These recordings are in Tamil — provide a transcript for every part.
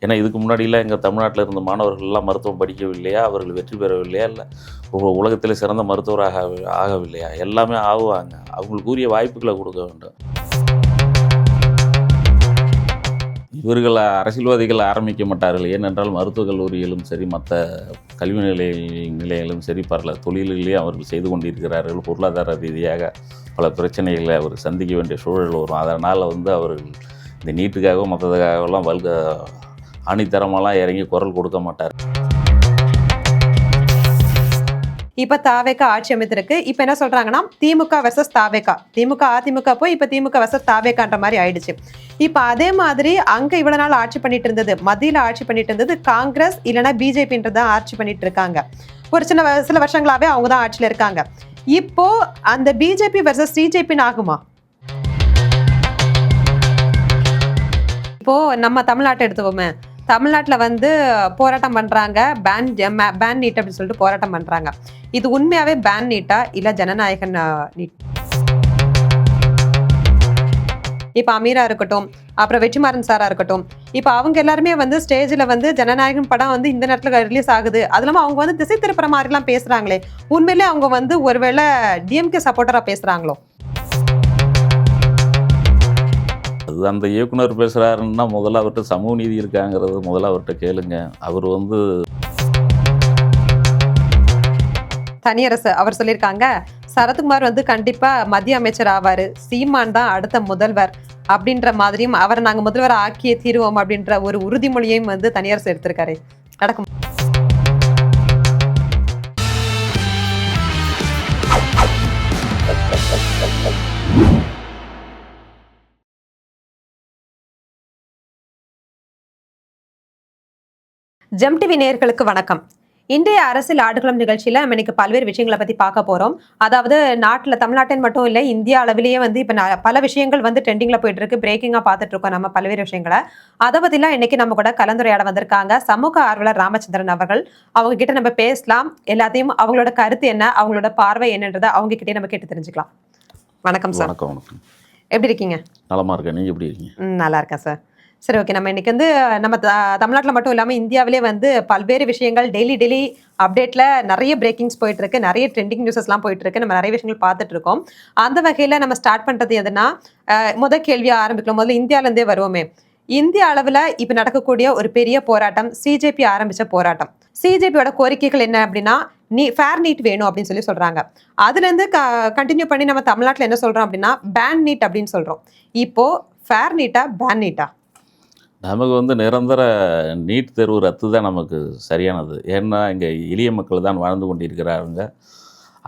ஏன்னா இதுக்கு முன்னாடிலாம் எங்கள் தமிழ்நாட்டில் இருந்த மாணவர்கள்லாம் மருத்துவம் படிக்கவில்லையா, அவர்கள் வெற்றி பெறவில்லையா, இல்லை உலகத்தில் சிறந்த மருத்துவராக ஆகவில்லையா? எல்லாமே ஆகுவாங்க. அவங்களுக்கு உரிய வாய்ப்புகளை கொடுக்க வேண்டும். இவர்கள் அரசியல்வாதிகள் ஆரம்பிக்க மாட்டார்கள். ஏனென்றால் மருத்துவக் கல்லூரிகளும் சரி, மற்ற கல்வி நிலையங்களும் சரி, பல தொழில்களையும் அவர்கள் செய்து கொண்டிருக்கிறார்கள். பொருளாதார ரீதியாக பல பிரச்சனைகளை அவர் சந்திக்க வேண்டிய சூழல் வரும். அதனால் அவர்கள் இந்த நீட்டுக்காகவும் மற்றதுக்காகலாம் ஆணித்தரமெல்லாம் இறங்கி குரல் கொடுக்க மாட்டார். இப்ப தாவேகா ஆட்சி அமைத்திருக்கு. இப்ப என்ன சொல்றாங்கன்னா திமுக வெர்சஸ் தாவேகா, திமுக அதிமுக போய் இப்ப திமுக வெர்சஸ் தாவேகான்ற மாதிரி ஆயிடுச்சு. இப்ப அதே மாதிரி அங்க இவ்வளவு நாள் ஆட்சி பண்ணிட்டு இருந்தது, மத்தியில ஆட்சி பண்ணிட்டு இருந்தது காங்கிரஸ் இல்லைன்னா பிஜேபின்றதான் ஆட்சி பண்ணிட்டு இருக்காங்க. ஒரு சில வருஷங்களாவே அவங்க தான் ஆட்சியில இருக்காங்க. இப்போ அந்த பிஜேபி வெர்சஸ் சிஜேபின்னு ஆகுமா? இப்போ நம்ம தமிழ்நாட்டை எடுத்துவோமே, தமிழ்நாட்டில் போராட்டம் பண்ணுறாங்க, பேன் நீட் அப்படின்னு சொல்லிட்டு போராட்டம் பண்ணுறாங்க. இது உண்மையாகவே பேன் நீட்டா இல்லை ஜனநாயகன் நீட்? இப்போ அமீரா இருக்கட்டும், அப்புறம் வெற்றிமாறன் சாரா இருக்கட்டும், இப்போ அவங்க எல்லாருமே ஸ்டேஜில் ஜனநாயகன் படம் இந்த நேரத்தில் ரிலீஸ் ஆகுது. அது இல்லாமல் அவங்க திசை திருப்புற மாதிரிலாம் பேசுகிறாங்களே, உண்மையிலே அவங்க ஒருவேளை டிஎம்கே சப்போர்ட்டராக பேசுகிறாங்களோ? அது அந்த இயக்குனர் பேசுகிறாருன்னா முதல்ல அவர்கிட்ட சமூக நீதி இருக்காங்கிறது முதல்ல அவர்கிட்ட கேளுங்க. அவர் தனியரசு அவர் சொல்லியிருக்காங்க, சரத்குமார் கண்டிப்பா மத்திய அமைச்சர் ஆவாரு, சீமான் தான் அடுத்த முதல்வர் அப்படின்ற மாதிரியும், அவரை நாங்க முதல்வர் ஆக்கியே தீருவோம் அப்படின்ற ஒரு உறுதிமொழியையும் தனியரசு எடுத்திருக்காரு. நடக்கும். ஜெம் டிவி நேயர்களுக்கு வணக்கம். இன்றைய அரசியல் ஆடுகளம் நிகழ்ச்சியில நம்ம இன்னைக்கு பல்வேறு விஷயங்களை பத்தி பார்க்க போறோம். அதாவது நாட்டுல, தமிழ்நாட்டின் மட்டும் இல்லை, இந்தியா அளவிலேயே இப்ப பல விஷயங்கள் ட்ரெண்டிங்ல போயிட்டு இருக்கு, பிரேக்கிங்கா பார்த்துட்டு இருக்கோம் நம்ம பல்வேறு விஷயங்களை. அதை பத்திலாம் இன்னைக்கு நம்ம கூட கலந்துரையாட வந்திருக்காங்க சமூக ஆர்வலர் ராமச்சந்திரன் அவர்கள். அவங்க கிட்ட நம்ம பேசலாம், எல்லாத்தையும் அவங்களோட கருத்து என்ன, அவங்களோட பார்வை என்னன்றதை அவங்க கிட்டே நம்ம கேட்டு தெரிஞ்சுக்கலாம். வணக்கம் சார். வணக்கம். எப்படி இருக்கீங்க? நலமா இருக்கேன். நீங்க எப்படி இருக்கீங்க? நல்லா இருக்கேன் சார். சரி, ஓகே. நம்ம இன்னைக்கு நம்ம தமிழ்நாட்டில் மட்டும் இல்லாமல் இந்தியாவிலே பல்வேறு விஷயங்கள் டெய்லி அப்டேட்டில் நிறைய பிரேக்கிங்ஸ் போயிட்டு இருக்கு, நிறைய ட்ரெண்டிங் நியூஸஸ்லாம் போயிட்டு இருக்கு, நம்ம நிறைய விஷயங்கள் பார்த்துட்டு இருக்கோம். அந்த வகையில் நம்ம ஸ்டார்ட் பண்ணுறது எதுனா, முதல் கேள்வியாக ஆரம்பிக்கலாம். முதல்ல இந்தியாவிலேருந்தே வருவோமே. இந்திய அளவில் இப்போ நடக்கக்கூடிய ஒரு பெரிய போராட்டம் சிஜேபி ஆரம்பித்த போராட்டம். சிஜேபியோட கோரிக்கைகள் என்ன அப்படின்னா, ஃபேர் நீட் வேணும் அப்படின்னு சொல்கிறாங்க. அதுலேருந்து கண்டினியூ பண்ணி நம்ம தமிழ்நாட்டில் என்ன சொல்கிறோம் அப்படின்னா, பேன் நீட் அப்படின்னு சொல்கிறோம். இப்போது ஃபேர் நீட்டா பேன் நீட்டா? நமக்கு நிரந்தர நீட் தேர்வு ரத்து தான் நமக்கு சரியானது. ஏன்னா இங்கே எளிய மக்கள் தான் வாழ்ந்து கொண்டிருக்கிறாங்க.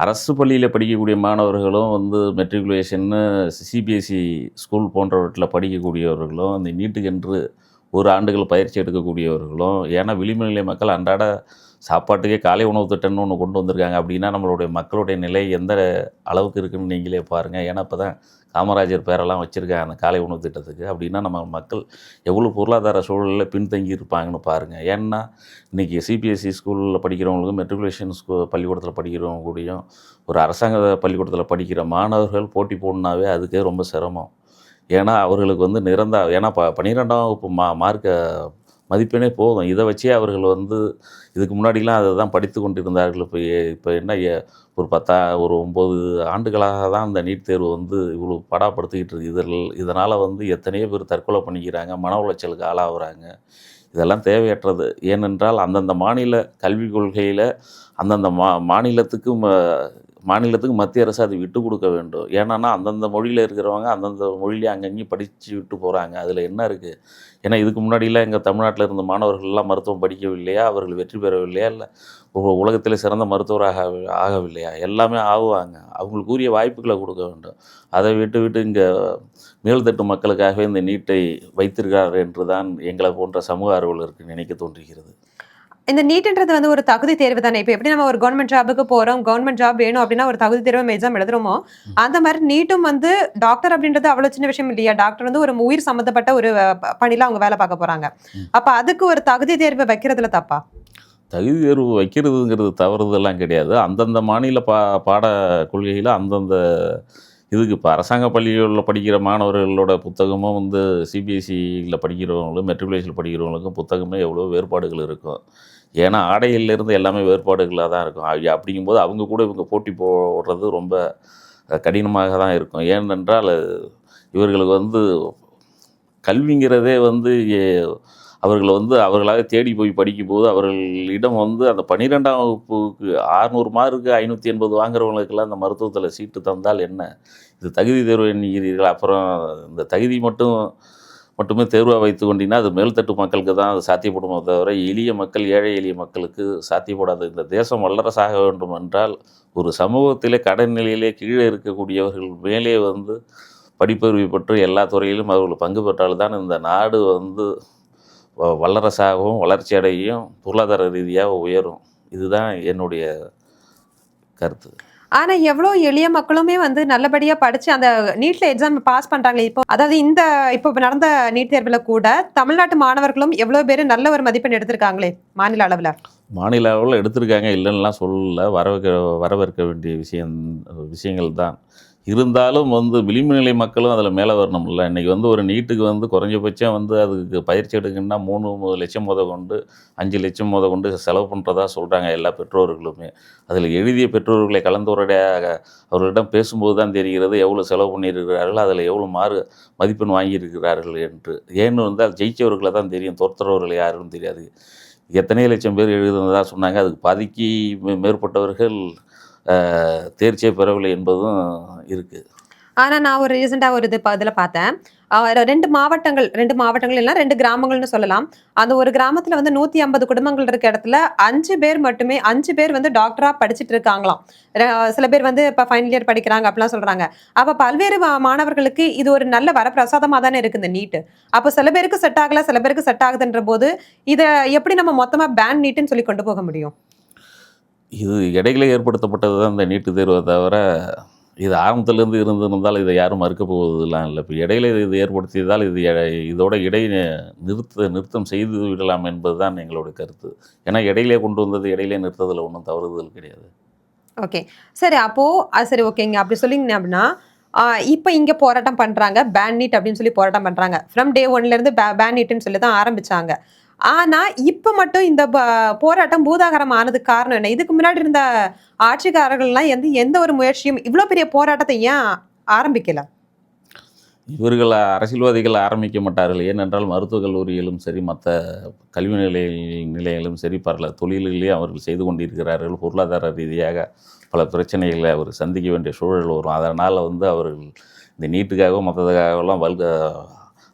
அரசு பள்ளியில் படிக்கக்கூடிய மாணவர்களும் மெட்ரிகுலேஷன்னு சிபிஎஸ்சி ஸ்கூல் போன்றவற்றில் படிக்கக்கூடியவர்களும் இந்த நீட்டுக்கென்று ஒரு ஆண்டுகள் பயிற்சி எடுக்கக்கூடியவர்களும், ஏன்னா விளிம்பு நிலை மக்கள் அன்றாட சாப்பாட்டுக்கே காலை உணவு திட்டம்னு ஒன்று கொண்டு வந்திருக்காங்க. அப்படின்னா நம்மளுடைய மக்களுடைய நிலை எந்த அளவுக்கு இருக்குதுன்னு நீங்களே பாருங்கள். ஏன்னா இப்போ தான் காமராஜர் பேரெல்லாம் வச்சுருக்காங்க அந்த காலை உணவு திட்டத்துக்கு. அப்படின்னா நம்ம மக்கள் எவ்வளோ பொருளாதார சூழலில் பின்தங்கி இருப்பாங்கன்னு பாருங்கள். ஏன்னா இன்றைக்கி சிபிஎஸ்சி ஸ்கூலில் படிக்கிறவங்களுக்கும் மெட்ரிகுலேஷன் பள்ளிக்கூடத்தில் படிக்கிறவங்க கூடயும் ஒரு அரசாங்க பள்ளிக்கூடத்தில் படிக்கிற மாணவர்கள் போட்டி போடணுன்னாவே அதுக்கே ரொம்ப சிரமம். ஏன்னா அவர்களுக்கு ஏன்னா 12ஆம் வகுப்பு மார்க்க மதிப்பெண்ணே போதும். இதை வச்சே அவர்கள் இதுக்கு முன்னாடிலாம் அதை தான் படித்து கொண்டிருந்தார்கள். இப்போ என்ன ஒரு 9 ஆண்டுகளாக தான் இந்த நீட் தேர்வு இவ்வளோ படாப்படுத்திக்கிட்டு இருக்குது. இதனால் எத்தனையோ பேர் தற்கொலை பண்ணிக்கிறாங்க, மன உளைச்சலுக்கு ஆளாகிறாங்க. இதெல்லாம் தேவையற்றது. ஏனென்றால் அந்தந்த மாநில கல்விக் கொள்கையில் அந்தந்த மாநிலத்துக்கு மத்திய அரசு அதை விட்டு கொடுக்க வேண்டும். ஏன்னா அந்தந்த மொழியில் இருக்கிறவங்க அந்தந்த மொழியிலே அங்கங்கேயும் படித்து விட்டு போகிறாங்க. அதில் என்ன இருக்குது? ஏன்னா இதுக்கு முன்னாடிலாம் எங்கள் தமிழ்நாட்டில் இருந்த மாணவர்கள்லாம் மருத்துவம் படிக்கவில்லையா, அவர்கள் வெற்றி பெறவில்லையா, இல்லை உலகத்தில் சிறந்த மருத்துவராக ஆகவில்லையா? எல்லாமே ஆகுவாங்க. அவங்களுக்கு உரிய வாய்ப்புகளை கொடுக்க வேண்டும். அதை விட்டு இங்கே மேல்தட்டு மக்களுக்காகவே இந்த நீட்டை வைத்திருக்கிறார் என்று தான் எங்களை போன்ற சமூக ஆர்வலருக்கு நினைக்க தோன்றுகிறது. இந்த நீட்ன்றது ஒரு தகுதி தேர்வு தானே. இப்போ எப்படி நம்ம ஒரு கவர்மெண்ட் ஜாபுக்கு போகிறோம், கவர்மெண்ட் ஜாப் வேணும் அப்படின்னா ஒரு தகுதி தேர்வு எக்ஸாம் எழுதுறோமோ, அந்த மாதிரி நீட்டும் டாக்டர் அப்படின்றது அவ்வளோ சின்ன விஷயம் இல்லையா? டாக்டர் ஒரு உயிர் சம்மந்தப்பட்ட ஒரு பணியில் அவங்க வேலை பார்க்க போகிறாங்க. அப்போ அதுக்கு ஒரு தகுதி தேர்வு வைக்கிறதுல தப்பா? தகுதி தேர்வு வைக்கிறதுங்கிறது தவறுதெல்லாம் கிடையாது. அந்தந்த மாநில பாட கொள்கையில் அந்தந்த இதுக்கு இப்போ அரசாங்க பள்ளிகளில் படிக்கிற மாணவர்களோட புத்தகமும் வந்து சிபிஎஸ்சியில் படிக்கிறவங்களும் மெட்ரிகுலேஷனில் படிக்கிறவங்களுக்கும் புத்தகமே எவ்வளோ வேறுபாடுகள் இருக்கும். ஏன்னா ஆடையிலேருந்து எல்லாமே வேறுபாடுகளாக தான் இருக்கும். அப்படிங்கும்போது அவங்க கூட இவங்க போட்டி போடுறது ரொம்ப கடினமாக தான் இருக்கும். ஏனென்றால் இவர்களுக்கு வந்து கல்விங்கிறதே வந்து அவர்கள் வந்து அவர்களாக தேடி போய் படிக்கும்போது அவர்களிடம் வந்து அந்த 12ஆம் வகுப்புக்கு 600 மார்க்கு 580 வாங்குறவங்களுக்கெல்லாம் அந்த மருத்துவத்தில் சீட்டு தந்தால் என்ன? இது தகுதி தேர்வு என்கிறீர்கள். அப்புறம் இந்த தகுதி மட்டுமே தேர்வாக வைத்து கொண்டீங்கன்னா அது மேல்தட்டு மக்களுக்கு தான் அது சாத்தியப்படுமோ தவிர எளிய மக்கள், ஏழை எளிய மக்களுக்கு சாத்தியப்படாது. இந்த தேசம் வல்லரசாக வேண்டும் என்றால் ஒரு சமூகத்திலே கடன் நிலையிலே கீழே இருக்கக்கூடியவர்கள் மேலே வந்து படிப்பறிவு பெற்று எல்லா துறையிலும் அவர்கள் பங்கு பெற்றால்தான் இந்த நாடு வந்து வல்லரசாகவும் வளர்ச்சி அடையும், பொருளாதார ரீதியாக உயரும். இதுதான் என்னுடைய கருத்து. ஆனா எவ்வளோ எளிய மக்களுமே வந்து நல்லபடியா படிச்சு அந்த நீட்ல எக்ஸாம் பாஸ் பண்றாங்களே. இப்போ அதாவது இப்போ நடந்த நீட் தேர்வுல கூட தமிழ்நாட்டு மாணவர்களும் எவ்வளோ பேர் நல்ல ஒரு மதிப்பெண் எடுத்திருக்காங்களே மாநில அளவுல. மாநில அளவில் எடுத்திருக்காங்க, இல்லைன்னுலாம் சொல்லல. வரவேற்க வேண்டிய விஷயங்கள் தான். இருந்தாலும் வந்து விளிம்பு நிலை மக்களும் அதில் மேலே வரணும்ல. இன்றைக்கி வந்து ஒரு நீட்டுக்கு வந்து குறைஞ்சபட்சம் வந்து அதுக்கு பயிற்சி எடுக்கணும்னா 3 லட்சம் முதற்கொண்டு 5 லட்சம் முதற்கொண்டு செலவு பண்ணுறதா சொல்கிறாங்க எல்லா பெற்றோர்களுமே. அதில் எழுதிய பெற்றோர்களை கலந்துரையாக அவர்களிடம் பேசும்போது தான் தெரிகிறது எவ்வளோ செலவு பண்ணியிருக்கிறார்கள், அதில் எவ்வளோ மதிப்பெண் வாங்கியிருக்கிறார்கள் என்று. ஏன்னு வந்து அது ஜெயித்தவர்களை தான் தெரியும், தோற்றவர்கள் யாருன்னு தெரியாது. எத்தனை லட்சம் பேர் எழுதுனதாக சொன்னாங்க, அதுக்கு பாதிக்கு மேற்பட்டவர்கள் தேர்ச்சியே பெறவில்லை என்பதும் இருக்குது. ஆனா நான் ஒரு ரீசெண்டா ஒரு இதுல பார்த்தேன். 2 மாவட்டங்கள் இல்ல 2 கிராமங்கள்னு சொல்லலாம். அந்த ஒரு கிராமத்துல வந்து 150 குடும்பங்கள் இருக்க இடத்துல 5 பேர் வந்து டாக்டரா படிச்சுட்டு இருக்காங்களாம். சில பேர் வந்து இப்ப ஃபைனல் இயர் படிக்கிறாங்க அப்படிலாம் சொல்றாங்க. அப்ப பல்வேறு மாணவர்களுக்கு இது ஒரு நல்ல வரப்பிரசாதமா தானே இருக்கு இந்த நீட். அப்ப சில பேருக்கு செட் ஆகல, சில பேருக்கு செட் ஆகுதுன்ற போது இத எப்படி நம்ம மொத்தமா பேன் நீட்னு சொல்லி கொண்டு போக முடியும்? இது இடையில ஏற்படுத்தப்பட்டது தான் இந்த நீட்டு தேர்வை தவிர, இது ஆரம்பத்திலேருந்து இருந்திருந்தால் இதை யாரும் மறுக்க போவதெல்லாம் இல்லை. இப்போ இடையில இது ஏற்படுத்தியதால் இதோட நிறுத்தம் செய்து விடலாம் என்பது தான் எங்களுடைய கருத்து. ஏன்னா இடையிலே கொண்டு வந்தது இடையிலே நிறுத்ததில் ஒன்றும் தவறுதல் கிடையாது. ஓகே. சரி அப்போ சரி ஓகேங்க. அப்படி சொன்னீங்க அப்படின்னா, இப்ப இங்க போராட்டம் பண்றாங்க. பேன் நீட் அப்படின்னு சொல்லி போராட்டம் பண்றாங்க. ஃப்ரம் டே 1ல இருந்து பேன் நீட்ன்னு சொல்லி தான் ஆரம்பிச்சாங்க. ஆனா இப்ப மட்டும் இந்த போராட்டம் பூதாகரம் ஆனதுக்கு காரணம் என்ன? இதுக்கு முன்னாடி இருந்த ஆட்சிக்காரர்கள்லாம் எந்த ஒரு முயற்சியும் இவ்ளோ பெரிய போராட்டத்தை ஏன் ஆரம்பிக்கல? இவர்கள் அரசியல்வாதிகள் ஆரம்பிக்க மாட்டார்கள். ஏனென்றால் மருத்துவக் கல்லூரிகளும் சரி, மற்ற கல்வி நிலையங்களும் சரி, பல தொழில்களே அவர்கள் செய்து கொண்டிருக்கிறார்கள். பொருளாதார ரீதியாக பல பிரச்சனைகளை அவர் சந்திக்க வேண்டிய சூழல் வரும். அதனால் வந்து அவர்கள் இந்த நீட்டுக்காகவோ மற்றதுக்காகவெல்லாம்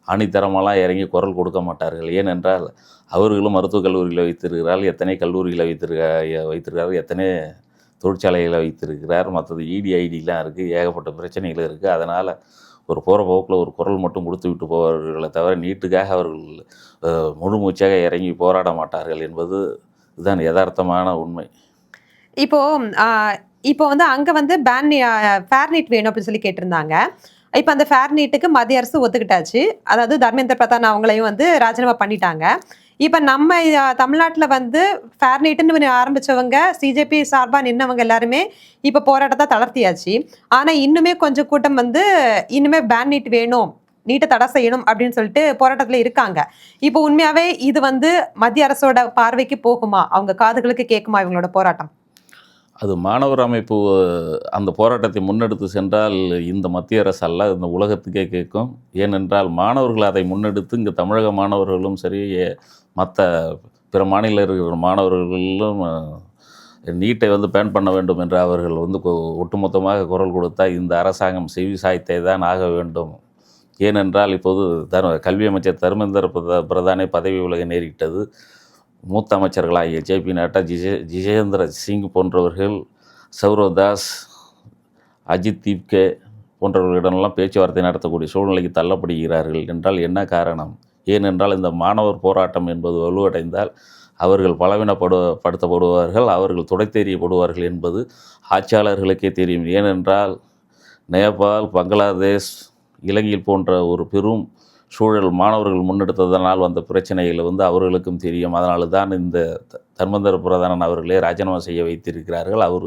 ஆணித்தரமெல்லாம் இறங்கி குரல் கொடுக்க மாட்டார்கள். ஏனென்றால் அவர்களும் மருத்துவக் கல்லூரிகளை வைத்திருக்கிறார்கள், எத்தனை கல்லூரிகளை வைத்திருக்கிறார்கள், எத்தனை தொழிற்சாலைகளை வைத்திருக்கிறார், மற்றது ஐடிலாம் இருக்குது, ஏகப்பட்ட பிரச்சனைகள் இருக்குது. அதனால் ஒரு போகிற போக்கில் ஒரு குரல் மட்டும் கொடுத்து விட்டு போவார்களே தவிர நீட்டுக்காக அவர்கள் முழு மூச்சாக இறங்கி போராட மாட்டார்கள் என்பது இதுதான் யதார்த்தமான உண்மை. இப்போ இப்போ வந்து அங்க வந்து ஃபேர் நீட் வேணும் அப்படின்னு சொல்லி கேட்டிருந்தாங்க. இப்ப அந்த ஃபேர் நீட்டுக்கு மத்திய அரசு ஒத்துக்கிட்டாச்சு. அதாவது தர்மேந்திர பிரதான் அவங்களையும் வந்து ராஜினாமா பண்ணிட்டாங்க. இப்ப நம்ம தமிழ்நாட்டுல வந்து ஃபேர் நீட்னு ஆரம்பிச்சவங்க, சிஜேபி சார்பா நின்னவங்க எல்லாருமே இப்ப போராட்டத்தை தளர்த்தியாச்சு. ஆனா இன்னுமே கொஞ்சம் கூட்டம் வந்து இன்னுமே பேன் நீட் வேணும், நீட்டை தடை செய்யணும் அப்படின்னு சொல்லிட்டு போராட்டத்துல இருக்காங்க. இப்போ உண்மையாவே இது வந்து மத்திய அரசோட பார்வைக்கு போகுமா? அவங்க காதுகளுக்கு கேட்குமா இவங்களோட போராட்டம்? அது மாணவர் அமைப்பு அந்த போராட்டத்தை முன்னெடுத்து சென்றால் இந்த மத்திய அரசு அல்ல, இந்த உலகத்துக்கே கேட்கும். ஏனென்றால் மாணவர்கள் அதை முன்னெடுத்து இங்கே தமிழக மாணவர்களும் சரி, மற்ற பிற மாநில இருக்கிற மாணவர்களும் நீட்டை வந்து பேன் பண்ண வேண்டும் என்று அவர்கள் வந்து ஒட்டுமொத்தமாக குரல் கொடுத்தால் இந்த அரசாங்கம் செவி சாய்த்தே தான் ஆக வேண்டும். ஏனென்றால் இப்போது கல்வி அமைச்சர் தர்மேந்திர பிரதானே பதவி விலக நேரிட்டது. மூத்த அமைச்சர்களாகிய ஜேபி நட்டா, ஜிதேந்திர சிங் போன்றவர்கள், சௌரவ் தாஸ், அஜித் தீப்கே போன்றவர்களிடமெல்லாம் பேச்சுவார்த்தை நடத்தக்கூடிய சூழ்நிலைக்கு தள்ளப்படுகிறார்கள் என்றால் என்ன காரணம்? ஏனென்றால் இந்த மாணவர் போராட்டம் என்பது வலுவடைந்தால் அவர்கள் பலவீனப்படுத்தப்படுவார்கள், அவர்கள் துடைத்தெறியப்படுவார்கள் என்பது ஆட்சியாளர்களுக்கே தெரியும். ஏனென்றால் நேபாள், பங்களாதேஷ், இலங்கையில் போன்ற ஒரு பெரும் சூழல் மாணவர்கள் முன்னெடுத்ததனால் வந்த பிரச்சனைகளை வந்து அவர்களுக்கும் தெரியும். அதனால தான் இந்த தர்மேந்திர பிரதானன் அவர்களே ராஜினாமா செய்ய வைத்திருக்கிறார்கள். அவர்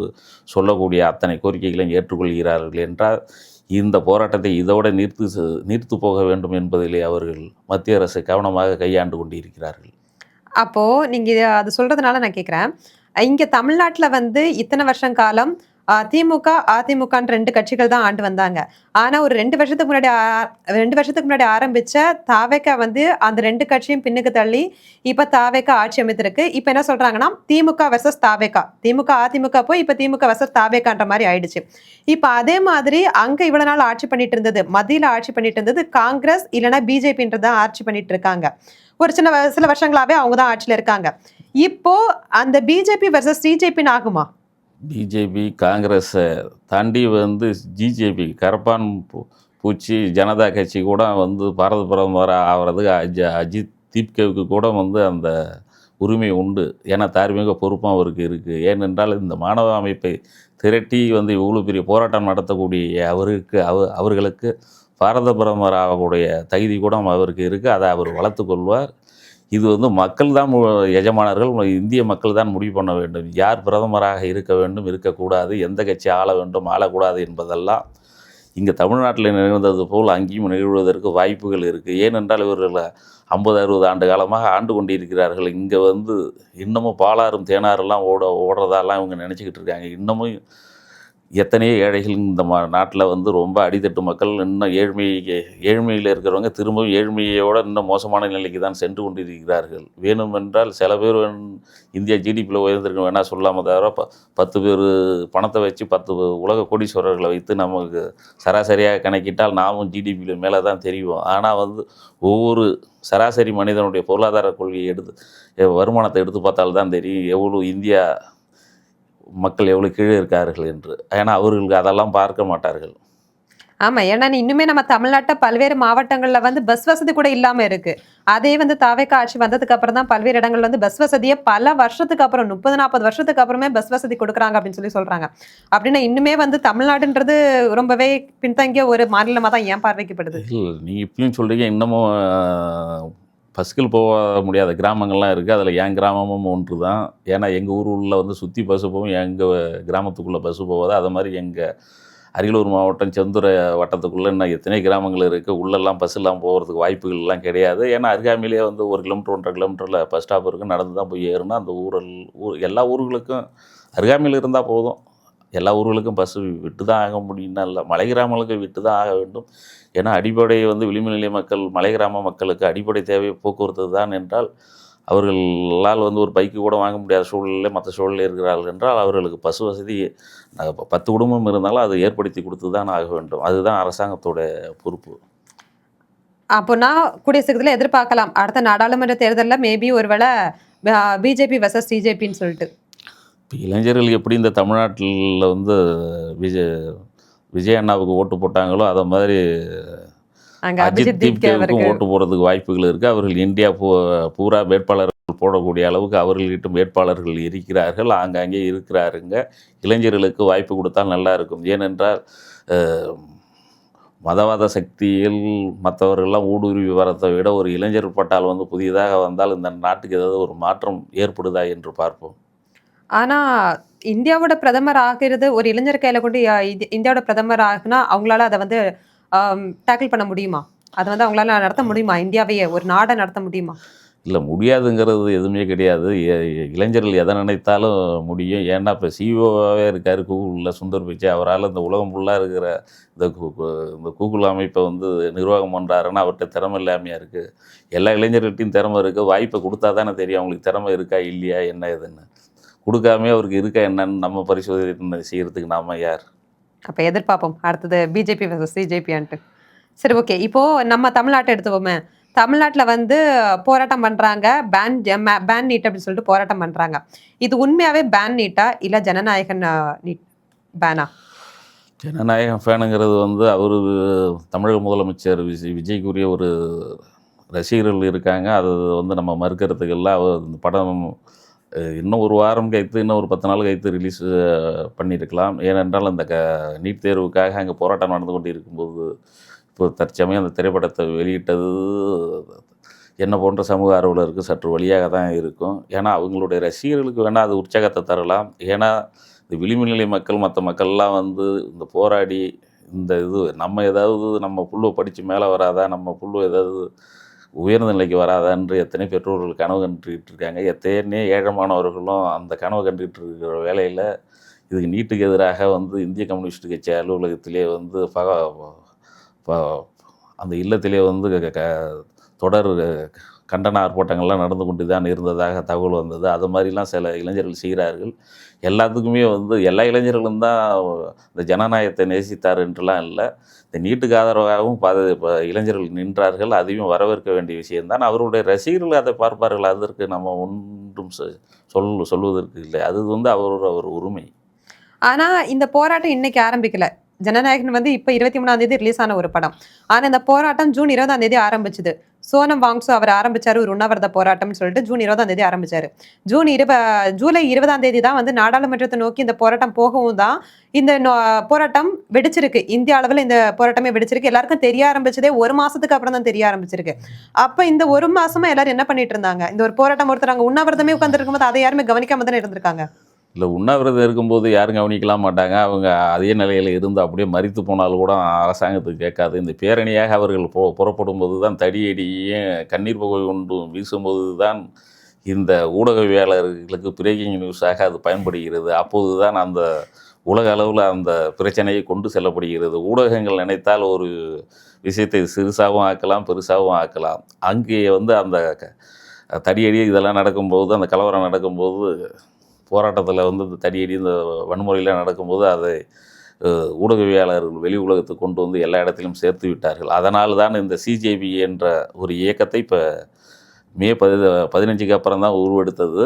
சொல்லக்கூடிய அத்தனை கோரிக்கைகளையும் ஏற்றுக்கொள்கிறார்கள் என்றால் இந்த போராட்டத்தை இதோடு நீர்த்து போக வேண்டும் என்பதிலே அவர்கள் மத்திய அரசு கவனமாக கையாண்டு கொண்டிருக்கிறார்கள். அப்போ நீங்க அது சொல்றதுனால நான் கேட்கிறேன். இங்க தமிழ்நாட்டுல வந்து இத்தனை வருஷம் காலம் திமுக, அதிமுகன்னு 2 கட்சிகள் தான் ஆண்டு வந்தாங்க. ஆனா ஒரு 2 வருஷத்துக்கு முன்னாடி 2 வருஷத்துக்கு முன்னாடி ஆரம்பிச்ச தாவேகா வந்து அந்த 2 கட்சியும் பின்னுக்கு தள்ளி இப்ப தாவேகா ஆட்சி அமைத்திருக்கு. இப்ப என்ன சொல்றாங்கன்னா திமுக வெர்சஸ் தாவேகா. திமுக, அதிமுக போய் இப்ப திமுக வெர்சஸ் தாவேகான்ற மாரி ஆயிடுச்சு. இப்ப அதே மாதிரி அங்க இவ்வளவு நாள் ஆட்சி பண்ணிட்டு இருந்தது, மத்தியில ஆட்சி பண்ணிட்டு இருந்தது காங்கிரஸ் இல்லனா பிஜேபின்றது தான் ஆட்சி பண்ணிட்டு இருக்காங்க. ஒரு சில வருஷங்களாவே அவங்க தான் ஆட்சியில இருக்காங்க. இப்போ அந்த பிஜேபி வெர்சஸ் சிஜேபின்னு ஆகுமா? பிஜேபி, காங்கிரஸை தாண்டி வந்து ஜிஜேபி கரப்பான் பூச்சி ஜனதா கட்சி கூட வந்து பாரத பிரதமர் ஆகிறதுக்கு அஜித் தீப்கேவுக்கு கூட வந்து அந்த உரிமை உண்டு. ஏன்னா தார்மீக பொறுப்பும் அவருக்கு இருக்குது. ஏனென்றால் இந்த மாணவ அமைப்பை திரட்டி வந்து இவ்வளோ பெரிய போராட்டம் நடத்தக்கூடிய அவர்களுக்கு பாரத பிரதமர் ஆகக்கூடிய தகுதி கூட அவருக்கு இருக்குது. அதை அவர் வளர்த்து கொள்வார். இது வந்து மக்கள் தான் எஜமானர்கள். இந்திய மக்கள் தான் முடிவு பண்ண வேண்டும். யார் பிரதமராக இருக்க வேண்டும், இருக்கக்கூடாது, எந்த கட்சி ஆள வேண்டும், ஆளக்கூடாது என்பதெல்லாம் இங்கே தமிழ்நாட்டில் நிகழ்ந்தது போல் அங்கேயும் நிகழ்வதற்கு வாய்ப்புகள் இருக்குது. ஏனென்றால் இவர்கள் 50-60 ஆண்டு காலமாக ஆண்டு கொண்டிருக்கிறார்கள். இங்கே வந்து இன்னமும் பாலாறும் தேனாறுலாம் ஓடுறதாலாம் இவங்க நினச்சிக்கிட்டு இருக்காங்க. இன்னமும் எத்தனையோ ஏழைகள் இந்த நாட்டில் வந்து ரொம்ப அடித்தட்டு மக்கள் இன்னும் ஏழ்மையில் இருக்கிறவங்க திரும்பவும் ஏழ்மையோடு இன்னும் மோசமான நிலைக்கு தான் சென்று கொண்டிருக்கிறார்கள். வேணுமென்றால் சில பேர் இந்தியா ஜிடிபியில் உயர்ந்திருக்க வேணால் சொல்லாமல் தவிர 10 பேர் பணத்தை வச்சு 10 உலக கோடீஸ்வரர்களை வைத்து நமக்கு சராசரியாக கணக்கிட்டால் நாமும் ஜிடிபியில் மேலே தான் தெரியும். ஆனால் வந்து ஒவ்வொரு சராசரி மனிதனுடைய பொருளாதார கொள்கையை வருமானத்தை எடுத்து பார்த்தால்தான் தெரியும் எவ்வளோ இந்தியா மக்கள் எவ்வளோ கீழே இருக்கார்கள் என்று. ஏன்னா அவர்களுக்கு அதெல்லாம் பார்க்க மாட்டார்கள். ஆமா. ஏன்னா இன்னுமே நம்ம தமிழ்நாட்டை பல்வேறு மாவட்டங்கள்ல வந்து பஸ் வசதி கூட இல்லாம இருக்கு. அதே வந்து தாவேகா ஆட்சி வந்ததுக்கு அப்புறம் தான் பல்வேறு இடங்கள்ல வந்து பஸ் வசதியை பல வருஷத்துக்கு அப்புறம் 30-40 வருஷத்துக்கு அப்புறமே பஸ் வசதி கொடுக்குறாங்க அப்படின்னு சொல்றாங்க. அப்படின்னா இன்னுமே வந்து தமிழ்நாடுன்றது ரொம்பவே பின்தங்கிய ஒரு மாநிலமா தான் ஏன் பார்வைக்கப்படுது? நீங்கள் இப்பயும் சொல்கிறீங்க இன்னமும் பஸ்கள் போக முடியாத கிராமங்கள்லாம் இருக்குது. அதில் என் கிராமமும் ஒன்று தான். ஏன்னா எங்கள் ஊருள்ள வந்து சுற்றி பஸ்ஸு போகும், எங்கள் கிராமத்துக்குள்ளே பஸ்ஸு போகாது. அது மாதிரி எங்கள் அரியலூர் மாவட்டம் செந்துறை வட்டத்துக்குள்ளே இன்னும் எத்தனை கிராமங்கள் இருக்குது. உள்ளெல்லாம் பஸ்ஸெல்லாம் போகிறதுக்கு வாய்ப்புகள்லாம் கிடையாது. ஏன்னா அருகாமையிலேயே வந்து 1 கிலோமீட்டர் 1.5 கிலோமீட்டரில் பஸ் ஸ்டாப் இருக்குது. நடந்து தான் போய் ஏறணும். அந்த எல்லா ஊர்களுக்கும் அருகாமையில் இருந்தால் போதும். எல்லா ஊர்களுக்கும் பஸ்ஸு விட்டு தான் ஆக முடியும்னா இல்லை, மலை கிராமங்களுக்கு விட்டு தான் ஆக வேண்டும். ஏன்னா அடிப்படை வந்து விளிம்பு நிலை மக்கள், மலை கிராம மக்களுக்கு அடிப்படை தேவை போக்குவரத்து தான் என்றால் அவர்களால் வந்து ஒரு பைக்கு கூட வாங்க முடியாத சூழ்நிலையில் மற்ற சூழ்நிலை இருக்கிறார்கள் என்றால் அவர்களுக்கு பஸ் வசதி 10 குடும்பம் இருந்தாலும் அதை ஏற்படுத்தி கொடுத்து தான் ஆக வேண்டும். அதுதான் அரசாங்கத்தோட பொறுப்பு. அப்போனா கூடிய சீக்கிரத்தில் எதிர்பார்க்கலாம் அடுத்த நாடாளுமன்ற தேர்தலில் மேபி ஒருவேளை பிஜேபி வெர்சஸ் சிஜேபின்னு சொல்லிட்டு. இப்போ இளைஞர்கள் எப்படி இந்த தமிழ்நாட்டில் வந்து விஜய் அண்ணாவுக்கு ஓட்டு போட்டாங்களோ அதை மாதிரி அஜித் தீப்கேவுக்கும் ஓட்டு போடுறதுக்கு வாய்ப்புகள் இருக்குது. அவர்கள் இந்தியா பூரா வேட்பாளர்கள் போடக்கூடிய அளவுக்கு அவர்களிடம் வேட்பாளர்கள் இருக்கிறார்கள், ஆங்காங்கே இருக்கிறாருங்க. இளைஞர்களுக்கு வாய்ப்பு கொடுத்தால் நல்லா இருக்கும். ஏனென்றால் மதவாத சக்தியில் மற்றவர்கள்லாம் ஊடுருவி வரதை விட ஒரு இளைஞர் பட்டால் வந்து புதியதாக வந்தால் இந்த நாட்டுக்கு ஏதாவது ஒரு மாற்றம் ஏற்படுதா என்று பார்ப்போம். ஆனா இந்தியாவோட பிரதமர் ஆகிறது ஒரு இளைஞர் கையில கொண்டு இந்தியாவோட பிரதமர் ஆகுனா அவங்களால அதை வந்து டேக்கிள் பண்ண முடியுமா? அதை வந்து அவங்களால நடத்த முடியுமா? இந்தியாவையே ஒரு நாடை நடத்த முடியுமா? இல்லை, முடியாதுங்கிறது எதுவுமே கிடையாது. இளைஞர்கள் எதை நினைத்தாலும் முடியும். ஏன்னா இப்போ சிஓவாகவே இருக்கார் கூகுளில் சுந்தர் பிச்சை. அவரால் இந்த உலகம் ஃபுல்லாக இருக்கிற இந்த கூகுள் அமைப்பை வந்து நிர்வாகம் பண்ணுறாருன்னா அவர்கிட்ட திறமை இல்லாமையாக இருக்குது. எல்லா இளைஞர்கள்ட்டையும் திறமை இருக்குது. வாய்ப்பை கொடுத்தா தானே தெரியும் அவங்களுக்கு திறமை இருக்கா இல்லையா என்ன ஏதுன்னு. கொடுக்காமே அவருக்கு இருக்கா என்னன்னு நம்ம பரிசோதனை செய்கிறதுக்கு நாம யார்? அப்போ எதிர்பார்ப்போம் அடுத்தது பிஜேபி வெர்சஸ் சிஜேபின்ட்டு. சரி, ஓகே. இப்போது நம்ம தமிழ்நாட்டை எடுத்துக்கோமே. தமிழ்நாட்டில் வந்து போராட்டம் பண்ணுறாங்க, பேன் நீட் அப்படின்னு சொல்லிட்டு போராட்டம் பண்ணுறாங்க. இது உண்மையாகவே பேன் நீட்டா இல்லை ஜனநாயகன் நீட் பேனா? ஜனநாயகம் ஃபேனுங்கிறது வந்து அவர் தமிழக முதலமைச்சர் விஜய்க்குரிய ஒரு ரசிகர்கள் இருக்காங்க. அது வந்து நம்ம மறுக்கிறதுக்கெல்லாம் அவர் இந்த படம் இன்னும் ஒரு வாரம் கழித்து இன்னும் ஒரு 10 நாள் கழித்து ரிலீஸ் பண்ணியிருக்கலாம். ஏனென்றால் அந்த நீட் தேர்வுக்காக அங்கே போராட்டம் நடந்து கொண்டு இருக்கும்போது இப்போ தற்சமயம் அந்த திரைப்படத்தை வெளியிட்டது என்ன போன்ற சமூக ஆர்வலருக்கு சற்று வழியாக தான் இருக்கும். ஏன்னா அவங்களுடைய ரசிகர்களுக்கு வேணால் அது உற்சாகத்தை தரலாம். ஏன்னா இந்த விளிம்பு நிலை மக்கள் மற்ற மக்கள்லாம் வந்து இந்த போராடி இந்த இது நம்ம ஏதாவது நம்ம புள்ள படித்து மேலே வராதா, நம்ம புள்ள ஏதாவது உயர்ந்த நிலைக்கு வராதான்று எத்தனை பெற்றோர்கள் கனவு கண்டுகிட்டு இருக்காங்க. எத்தனை ஏழை மாணவர்களும் அந்த கனவு கண்டுகிட்டு இருக்கிற வேளையில் இதுக்கு நீட்டுக்கு எதிராக வந்து இந்திய கம்யூனிஸ்ட் கட்சி அலுவலகத்திலே வந்து அந்த இல்லத்திலே வந்து தொடர் கண்டன ஆர்ப்பாட்டங்கள்லாம் நடந்து கொண்டு தான் இருந்ததாக தகவல் வந்தது. அது மாதிரிலாம் சில இளைஞர்கள் செய்கிறார்கள். எல்லாத்துக்குமே வந்து எல்லா இளைஞர்களும் தான் இந்த ஜனநாயகத்தை நேசித்தார் என்றெல்லாம் இல்லை. இந்த நீட்டுக்கு ஆதரவாகவும் இளைஞர்கள் நின்றார்கள். அதையும் வரவேற்க வேண்டிய விஷயம்தான். அவருடைய ரசிகர்கள் அதை பார்ப்பார்கள். அதற்கு நம்ம ஒன்றும் சொல்வதற்கு இல்லை. அது வந்து அவர் உரிமை. ஆனா இந்த போராட்டம் இன்னைக்கு ஆரம்பிக்கல. ஜனநாயகன் வந்து இப்ப 23ஆம் தேதி ரிலீஸ் ஆன ஒரு படம். ஆனா இந்த போராட்டம் ஜூன் 20ஆம் தேதி ஆரம்பிச்சது. சோனம் வாங்சு அவர் ஆரம்பிச்சாரு ஒரு உண்ணாவிரத போராட்டம்னு சொல்லிட்டு ஜூன் 20ஆம் தேதி ஆரம்பிச்சாரு. ஜூலை 20ஆம் தேதி தான் வந்து நாடாளுமன்றத்தை நோக்கி இந்த போராட்டம் போகவும் தான் இந்த போராட்டம் வெடிச்சிருக்கு. இந்திய அளவில் இந்த போராட்டமே வெடிச்சிருக்கு. எல்லாருக்கும் தெரிய ஆரம்பிச்சதே ஒரு மாசத்துக்கு அப்புறம் தான் தெரிய ஆரம்பிச்சிருக்கு. அப்ப இந்த ஒரு மாசமா எல்லாரும் என்ன பண்ணிட்டு இருந்தாங்க? இந்த ஒரு போராட்டம் ஒருத்தர் அங்க உண்ணாவிரதமே உட்கார்ந்து இருக்கும்போது அதை யாருமே கவனிக்காம தானே இருந்திருக்காங்க. இல்லை, உண்ணாவிரதம் இருக்கும்போது யாரும் கவனிக்கலாம் மாட்டாங்க. அவங்க அதே நிலையில் இருந்து அப்படியே மரித்து போனாலும் கூட அரசாங்கத்துக்கு கேட்காது. இந்த பேரணியாக அவர்கள் புறப்படும் போது தான் தடியடியும் கண்ணீர் புகை கொண்டு வீசும்போது தான் இந்த ஊடகவியலாளர்களுக்கு பிரேக்கிங் நியூஸாக அது பயன்படுகிறது. அப்போது தான் அந்த உலக அளவில் அந்த பிரச்சனையை கொண்டு செல்லப்படுகிறது. ஊடகங்கள் நினைத்தால் ஒரு விஷயத்தை சிறுசாகவும் ஆக்கலாம், பெருசாகவும் ஆக்கலாம். அங்கே வந்து அந்த தடியடி இதெல்லாம் நடக்கும்போது, அந்த கலவரம் நடக்கும்போது, போராட்டத்தில் வந்து இந்த தடியடி இந்த வன்முறையில் நடக்கும்போது அதை ஊடகவியலாளர்கள் வெளி உலகத்துக்கு கொண்டு வந்து எல்லா இடத்திலும் சேர்த்து விட்டார்கள். அதனால் தான் இந்த சிஜேபி என்ற ஒரு இயக்கத்தை இப்போ மே 15க்கு அப்புறம் தான் உருவெடுத்தது.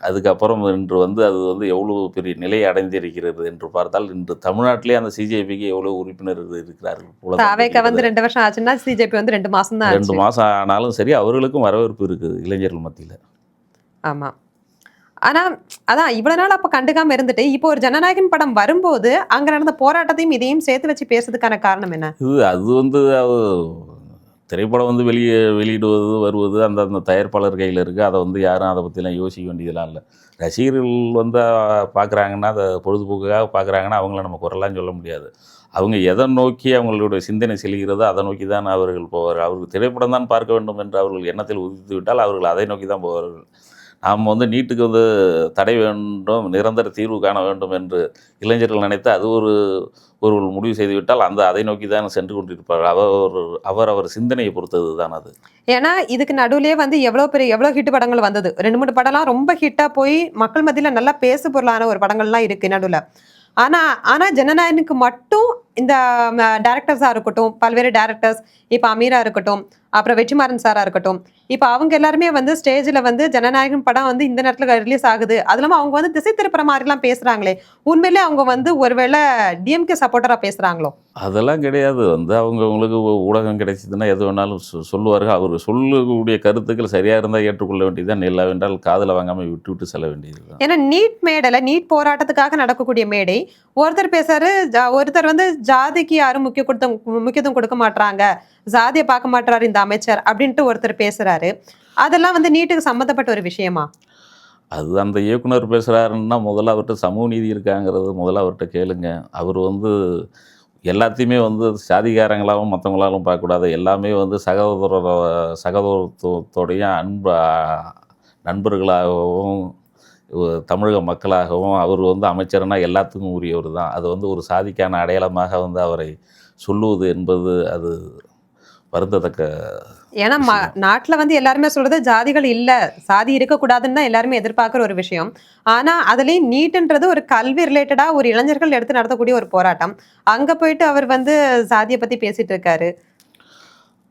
அதுக்கப்புறம் இன்று வந்து அது வந்து எவ்வளோ பெரிய நிலையை அடைந்திருக்கிறது என்று பார்த்தால், இன்று தமிழ்நாட்டிலே அந்த சிஜேபிக்கு எவ்வளோ உறுப்பினர்கள் இருக்கிறார்கள். தாவேகா வந்து 2 வருஷம் ஆச்சுன்னா சிஜேபி வந்து 2 மாசம் தான் 2 மாதம் ஆனாலும் சரி, அவர்களுக்கும் வரவேற்பு இருக்குது இளைஞர்கள் மத்தியில். ஆமாம். ஆனா அதான் இவ்வளவு நாள் அப்ப கண்டுக்காம இருந்துட்டு இப்போ ஒரு ஜனநாயகன் படம் வரும்போது அங்க நடந்த போராட்டத்தையும் இதையும் சேர்த்து வச்சு பேசுறதுக்கான காரணம் என்ன? அது வந்து திரைப்படம் வந்து வெளியிடுவது வருவது அந்த தயாரிப்பாளர் கையில் இருக்குது. அதை வந்து யாரும் அதை பற்றிலாம் யோசிக்க வேண்டியதெல்லாம் இல்லை. ரசிகர்கள் வந்து பார்க்குறாங்கன்னா, அதை பொழுதுபோக்காக பார்க்குறாங்கன்னா அவங்கள நம்ம குறைலாம் சொல்ல முடியாது. அவங்க எதை நோக்கி அவங்களுடைய சிந்தனை செல்கிறதோ அதை நோக்கி தான் அவர்கள் போவார்கள். அவர்கள் திரைப்படம் தான் பார்க்க வேண்டும் என்று அவர்கள் எண்ணத்தில் உதித்து விட்டால் அவர்கள் அதை நோக்கி தான் போவார்கள். நாம் வந்து நீட்டுக்கு வந்து தடை வேண்டும், நிரந்தர தீர்வு காண வேண்டும் என்று இளைஞர்கள் நினைத்து அது ஒரு முடிவு செய்துவிட்டால் அதை நோக்கி தான் சென்று கொண்டிருப்பார்கள். அவர் சிந்தனையை பொறுத்தது தான் அது. ஏன்னா இதுக்கு நடுவுலயே வந்து எவ்வளோ ஹிட் படங்கள் வந்தது. 2-3 படம்லாம் ரொம்ப ஹிட்டா போய் மக்கள் மத்தியில நல்லா பேசு பொருளான ஒரு படங்கள்லாம் இருக்கு நடுவில். ஆனா ஜனநாயகனுக்கு மட்டும் இந்த டைரக்டர்ஸாக இருக்கட்டும், பல்வேறு டைரக்டர்ஸ், இப்போ அமீரா இருக்கட்டும், அப்புறம் வெற்றிமாறன் சாரா இருக்கட்டும், இப்போ அவங்க எல்லாருமே வந்து ஸ்டேஜில் வந்து ஜனநாயகன் படம் வந்து இந்த நேரத்தில் ரிலீஸ் ஆகுது, அது இல்லாமல் அவங்க வந்து திசை திருப்புற மாதிரிலாம் பேசுகிறாங்களே, உண்மையிலே அவங்க வந்து ஒருவேளை டிஎம்கே சப்போர்ட்டராக பேசுகிறாங்களோ? அதெல்லாம் கிடையாது. வந்து அவங்களுக்கு ஊடகம் கிடைச்சதுன்னா எது வேணாலும் சொல்லுவார்கள். அவர் சொல்லக்கூடிய கருத்துக்கள் சரியாக இருந்தால் ஏற்றுக்கொள்ள வேண்டியதுதான், இல்லவென்றால் காதில் வாங்காமல் விட்டு செல்ல வேண்டியது தான். ஏன்னா நீட் மேடையில், நீட் போராட்டத்துக்காக நடக்கக்கூடிய மேடை, ஒருத்தர் பேசுறாரு, ஒருத்தர் வந்து ஜாதிக்கு யாரும் முக்கியத்துவம் கொடுக்க மாட்டாங்க, ஜாதியை பார்க்க மாட்டாரு இந்த அமைச்சர் அப்படின்ட்டு ஒருத்தர் பேசுறாரு. அதெல்லாம் வந்து நீட்டுக்கு சம்மந்தப்பட்ட ஒரு விஷயமா? அது அந்த இயக்குனர் பேசுகிறாருன்னா முதல்ல அவர்கிட்ட சமூக நீதி இருக்காங்கிறது முதல்ல அவர்கிட்ட கேளுங்க. அவர் வந்து எல்லாத்தையுமே வந்து சாதிகாரங்களாகவும் மற்றவங்களாலும் பார்க்கக்கூடாது. எல்லாமே வந்து சகோதரத்தோடையும் நண்பர்களாகவும் தமிழக மக்களாகவும் அவர் வந்து அமைச்சர்னா எல்லாத்துக்கும் உரியவர் தான். அது வந்து ஒரு சாதிக்கான அடையாளமாக வந்து அவரை சொல்லுவது என்பது அது வருந்தத்தக்க. ஏன்னா நாட்டில் வந்து எல்லாருமே சொல்றது ஜாதிகள் இல்லை, சாதி இருக்கக்கூடாதுன்னு தான் எல்லாருமே எதிர்பார்க்குற ஒரு விஷயம். ஆனால் அதுலேயும் நீட்டுன்றது ஒரு கல்வி ரிலேட்டடாக ஒரு இளைஞர்கள் எடுத்து நடத்தக்கூடிய ஒரு போராட்டம். அங்கே போயிட்டு அவர் வந்து சாதியை பற்றி பேசிட்டு இருக்காரு.